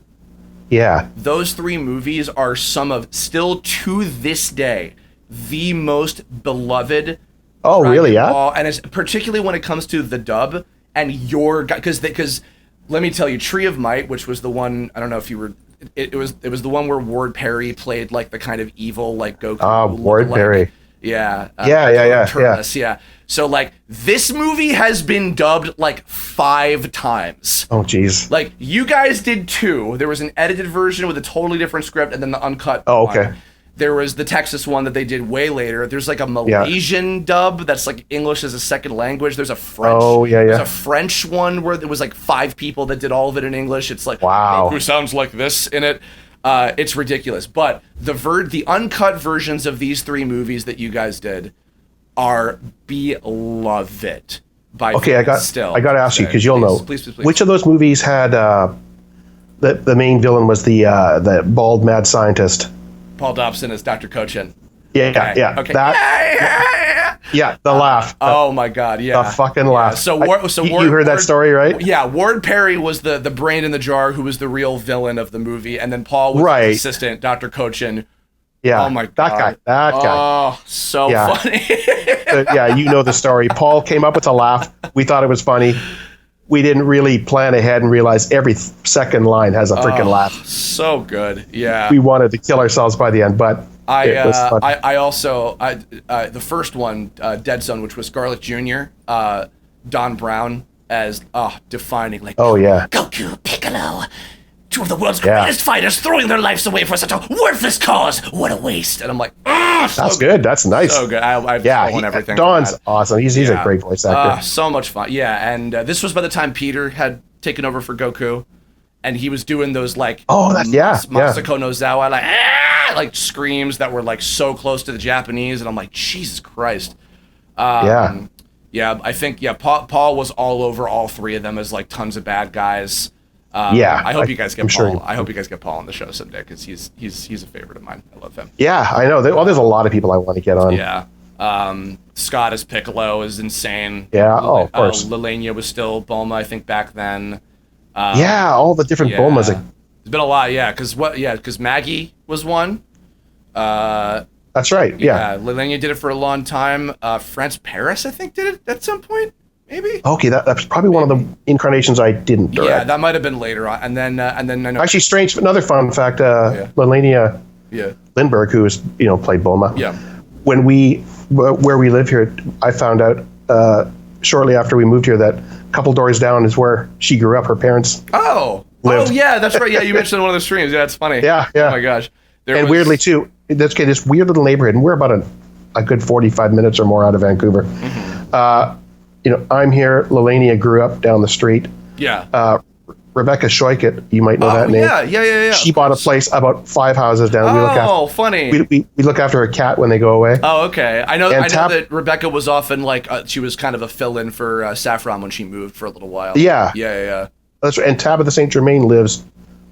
Yeah. Those three movies are some of, still to this day, the most beloved. Oh, really? Yeah. And it's particularly when it comes to the dub and because let me tell you, Tree of Might, which was the one, I don't know if you were, it was the one where Ward Perry played like the kind of evil like Goku. Ward Perry. Yeah. Yeah. So, like, this movie has been dubbed, like, 5 times. Oh, jeez. Like, you guys did 2. There was an edited version with a totally different script, and then the uncut one. There was the Texas one that they did way later. There's, like, a Malaysian dub that's, like, English as a second language. There's a French. There's a French one where there was, like, 5 people that did all of it in English. It's like, wow. Goku sounds like this in it. It's ridiculous. But the uncut versions of these 3 movies that you guys did are beloved by still. I got to ask you because you'll know. Please. Which of those movies had the main villain was the bald mad scientist? Paul Dobson as Dr. Cochin. Yeah. Okay. The laugh. Oh my God, yeah. The fucking laugh. So you heard that story, right? Yeah, Ward Perry was the brain in the jar who was the real villain of the movie, and then Paul was the assistant, Dr. Cochin. Yeah. Oh my God. That guy. Oh, so funny. You know the story. Paul came up with a laugh. We thought it was funny. We didn't really plan ahead and realize every second line has a freaking laugh. So good. Yeah. We wanted to kill ourselves by the end, but I also the first one, Dead Zone, which was Scarlett Jr., Don Brown as defining like Goku, Piccolo, 2 of the world's greatest fighters throwing their lives away for such a worthless cause. What a waste. And I'm like, that's good. That's nice. So good. I've stolen everything. Don's awesome. He's a great voice actor. So much fun. Yeah, and this was by the time Peter had taken over for Goku, and he was doing those like Masako no Zawa like screams that were like so close to the Japanese, and I'm like, Jesus Christ. I think Paul was all over all 3 of them as like tons of bad guys. I hope you guys get I'm Paul. sure. I hope you guys get Paul on the show someday because he's a favorite of mine. I love him. Yeah, I know. Well, there's a lot of people I want to get on. Yeah. Scott as Piccolo is insane. Yeah. Oh, of course. Lelania was still Bulma, I think, back then. Yeah, all the different Bulmas. There's been a lot, yeah. Because Maggie was one. That's right. Yeah. Lelania did it for a long time. France Paris, I think, did it at some point. Maybe. Okay, that's probably one of the incarnations I didn't direct. Yeah, that might have been later on, and then I know. Actually, strange. Another fun fact: Lelania Lindbergh, who was played Bulma. Yeah. When where we live here, I found out shortly after we moved here that a couple doors down is where she grew up. Her parents. Lived. Oh yeah, that's right. Yeah, you mentioned in one of the streams. Yeah, it's funny. Yeah. Oh my gosh. Weirdly too, this weird little neighborhood, and we're about a good 45 minutes or more out of Vancouver. Mm-hmm. I'm here. Lelania grew up down the street. Yeah. Rebecca Shoykett, you might know that name. Yeah. She bought a place about 5 houses down. Funny. We look after her cat when they go away. Oh, okay. I know that Rebecca was often she was kind of a fill-in for Saffron when she moved for a little while. Yeah. Yeah. That's right. And Tabitha St. Germain lives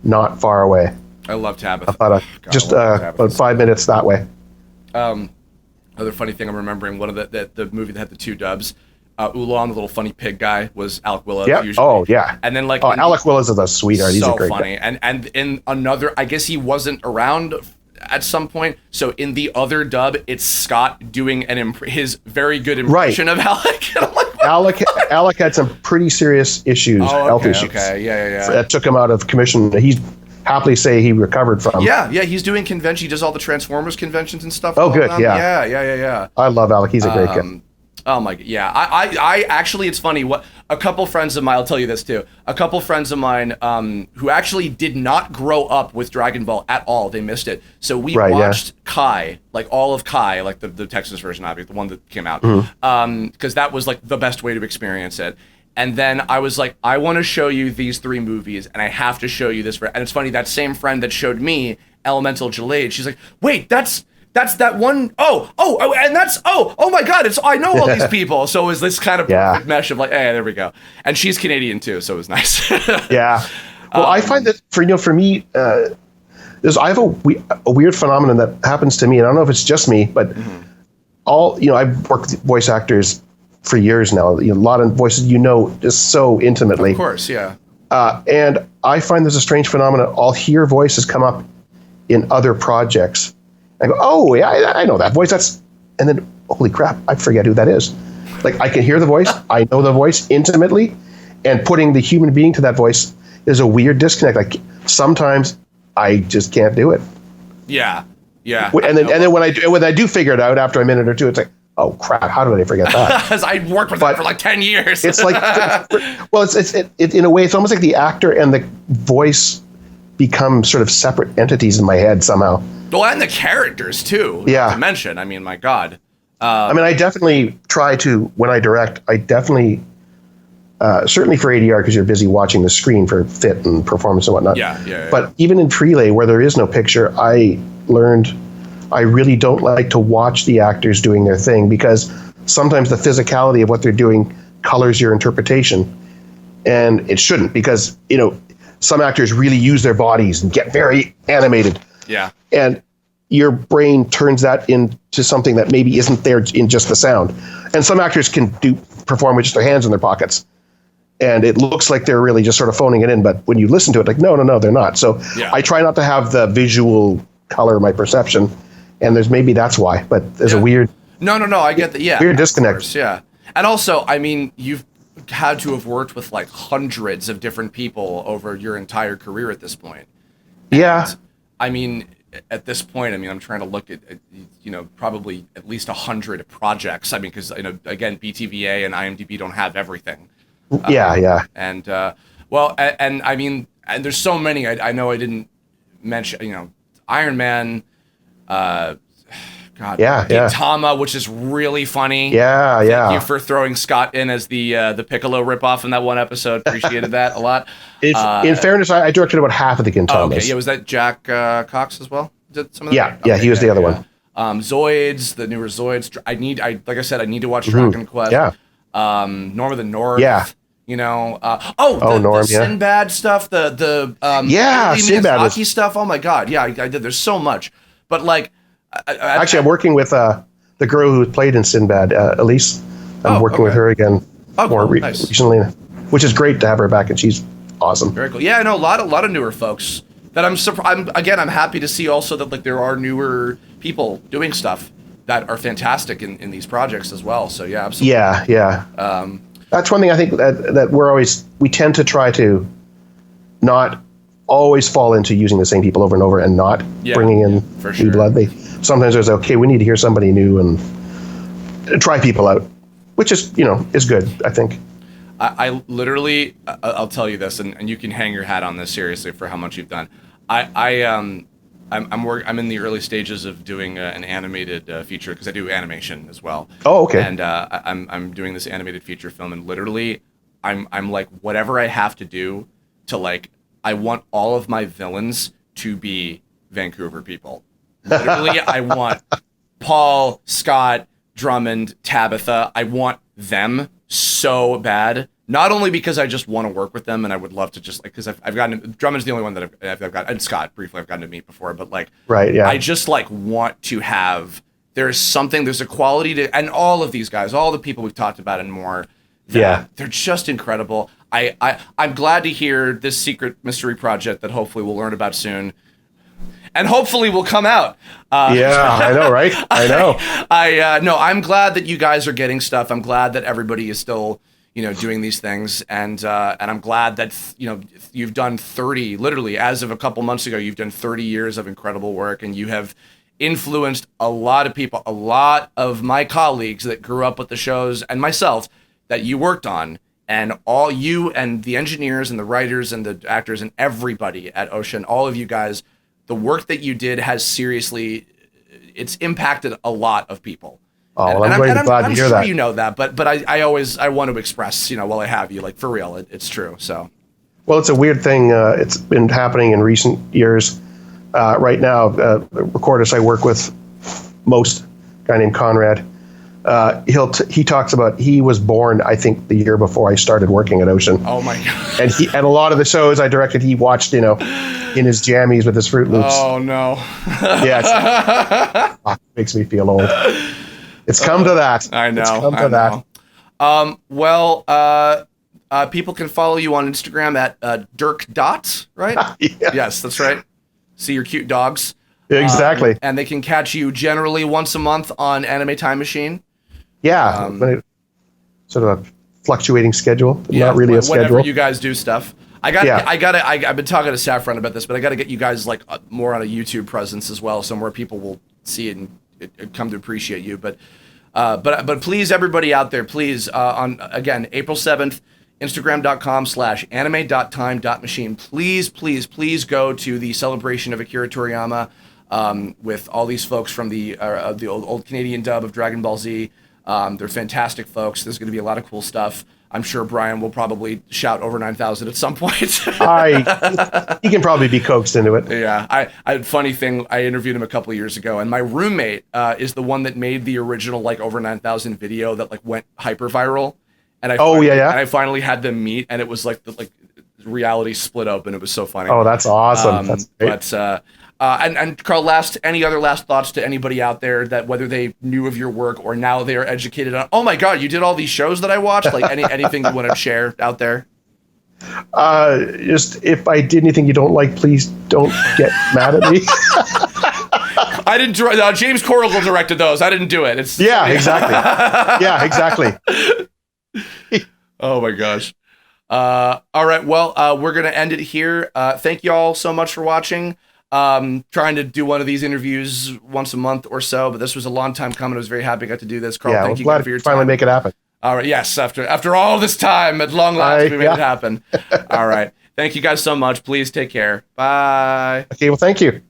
not far away. I love Tabitha. About 5 minutes that way. Another funny thing I'm remembering, one of the movie that had the 2 dubs, Oolong, the little funny pig guy, was Alec Willows. Yeah. Usually. Oh, yeah. And then Alec Willows is a sweetheart. He's a great funny. guy. And in another, I guess he wasn't around at some point. So in the other dub, it's Scott doing his very good impression of Alec. And I'm like, Alec had some pretty serious issues, health issues. Okay. Yeah. That took him out of commission. He's happily say he recovered from. Yeah. He's doing convention. He does all the Transformers conventions and stuff. Oh, good. Yeah. I love Alec. He's a great kid. Oh my god, yeah. I actually, it's funny. A couple friends of mine, I'll tell you this too. A couple friends of mine who actually did not grow up with Dragon Ball at all. They missed it. So we watched Kai, like all of Kai, like the Texas version, obviously, the one that came out, because that was like the best way to experience it. And then I was like, I want to show you these 3 movies, and I have to show you this. And it's funny, that same friend that showed me Elemental Jaleid, she's like, wait, that's that one. And that's oh my god! I know all these people. So it was this kind of perfect mesh of like, hey, there we go. And she's Canadian too, so it was nice. Yeah. Well, I find that for me, I have a weird phenomenon that happens to me, and I don't know if it's just me, but I've worked with voice actors for years now. A lot of voices just so intimately. Of course, yeah. And I find there's a strange phenomenon. I'll hear voices come up in other projects. I go, oh yeah, I know that voice. And then holy crap, I forget who that is. Like I can hear the voice, I know the voice intimately, and putting the human being to that voice is a weird disconnect. Like sometimes I just can't do it. Yeah. And then when I do figure it out after a minute or two, it's like, oh crap, how did I forget that? Because I worked with them for like 10 years. It's like, well, it's in a way, it's almost like the actor and the voice become sort of separate entities in my head somehow. Well, and the characters too. Yeah. To mention, I mean, my God. I definitely try to, when I direct, certainly for ADR, because you're busy watching the screen for fit and performance and whatnot. Yeah. But even in prelay, where there is no picture, I learned I really don't like to watch the actors doing their thing, because sometimes the physicality of what they're doing colors your interpretation. And it shouldn't, because, some actors really use their bodies and get very animated. Yeah. And your brain turns that into something that maybe isn't there in just the sound. And some actors can perform with just their hands in their pockets. And it looks like they're really just sort of phoning it in. But when you listen to it, like, no, they're not. So I try not to have the visual color my perception. And that's why. But there's a weird... No, I get that. Yeah. Weird disconnect. Course, yeah. And also, I mean, you've had to have worked with like hundreds of different people over your entire career at this point. Yeah. And, I mean, at this point, I'm trying to look at, probably at least 100 projects. I mean, because, again, BTVA and IMDb don't have everything. Yeah. And, and I mean, and there's so many. I know I didn't mention, Iron Man, Gintama, which is really funny. Yeah. Thank you for throwing Scott in as the Piccolo ripoff in that one episode. Appreciated that a lot. In fairness, I directed about half of the Gintamas. Oh, okay. Yeah, was that Jack Cox as well? Did some of that? Yeah, he was the other one. Zoids, the newer Zoids. Like I said, I need to watch Dragon Quest. Yeah. Norm of the North. Yeah. You know, Norm, the Sinbad stuff, the Sinbad hockey stuff. Oh my God, yeah, I did. There's so much, but like, actually, I'm working with the girl who played in Sinbad, Elise. I'm working with her again recently, which is great to have her back, and she's awesome. Very cool. Yeah, I know a lot of newer folks that I'm happy to see also that like there are newer people doing stuff that are fantastic in these projects as well. So yeah, absolutely. Yeah. That's one thing I think that we tend to try to not always fall into using the same people over and over and not bringing in new blood. Sometimes there's we need to hear somebody new and try people out, which is is good, I think. I literally, I'll tell you this, and you can hang your hat on this seriously for how much you've done. I'm in the early stages of doing an animated feature because I do animation as well. Oh, okay. And I'm doing this animated feature film, and literally, I'm like whatever I have to do to like I want all of my villains to be Vancouver people. Literally, I want Paul, Scott, Drummond, Tabitha. I want them so bad. Not only because I just want to work with them and I would love to just like, because I've gotten, Drummond's the only one that I've got, and Scott briefly I've gotten to meet before, but like, right, yeah. I just like want to have, there's a quality to, and all of these guys, all the people we've talked about and more, they're just incredible. I'm glad to hear this secret mystery project that hopefully we'll learn about soon. And hopefully will come out. Yeah, I know, right? I know. No, I'm glad that you guys are getting stuff. I'm glad that everybody is still, doing these things, and I'm glad that you've done 30. Literally, as of a couple months ago, you've done 30 years of incredible work, and you have influenced a lot of people, a lot of my colleagues that grew up with the shows, and myself that you worked on, and all you and the engineers and the writers and the actors and everybody at Ocean, all of you guys. The work that you did has seriously, it's impacted a lot of people. Oh, well, I'm glad to hear that. I'm sure you know that, but I always want to express, while I have you, like for real, it's true. So, well, it's a weird thing. It's been happening in recent years. Right now, the recordist I work with most, a guy named Conrad, he talks about he was born, I think, the year before I started working at Ocean. Oh my God! And a lot of the shows I directed, he watched, in his jammies with his Fruit Loops. Oh no! Yeah, it makes me feel old. It's come to that. I know. It's come to that. People can follow you on Instagram at Dirk Dot, right? Yeah. Yes, that's right. See your cute dogs. Exactly. And they can catch you generally once a month on Anime Time Machine. Yeah, sort of a fluctuating schedule. Not really a schedule. Whenever you guys do stuff. I've been talking to Saffron about this, but I got to get you guys like more on a YouTube presence as well, somewhere people will see it and come to appreciate you. But please, everybody out there, please, on again April 7th, Instagram.com/anime.time.machine. Please go to the celebration of Akira Toriyama with all these folks from the old Canadian dub of Dragon Ball Z. They're fantastic folks. There's going to be a lot of cool stuff. I'm sure Brian will probably shout over 9,000 at some point. He can probably be coaxed into it. Yeah. Funny thing, I interviewed him a couple of years ago, and my roommate is the one that made the original like over 9,000 video that like went hyper viral. And I finally had them meet, and it was like the reality split open. It was so funny. Oh, that's awesome. That's great. But and Karl, any other last thoughts to anybody out there that whether they knew of your work or now they are educated on? Oh my God, you did all these shows that I watched. Like anything you want to share out there? Just if I did anything you don't like, please don't get mad at me. I didn't. James Coracle directed those. I didn't do it. Exactly. Yeah, exactly. Oh my gosh. All right. Well, we're gonna end it here. Thank you all so much for watching. Trying to do one of these interviews once a month or so, but this was a long time coming. I was very happy I got to do this. Karl, thank you again for your time. Finally make it happen. All right. Yes. After all this time, at long last, we made it happen. All right. Thank you guys so much. Please take care. Bye. Okay. Well, thank you.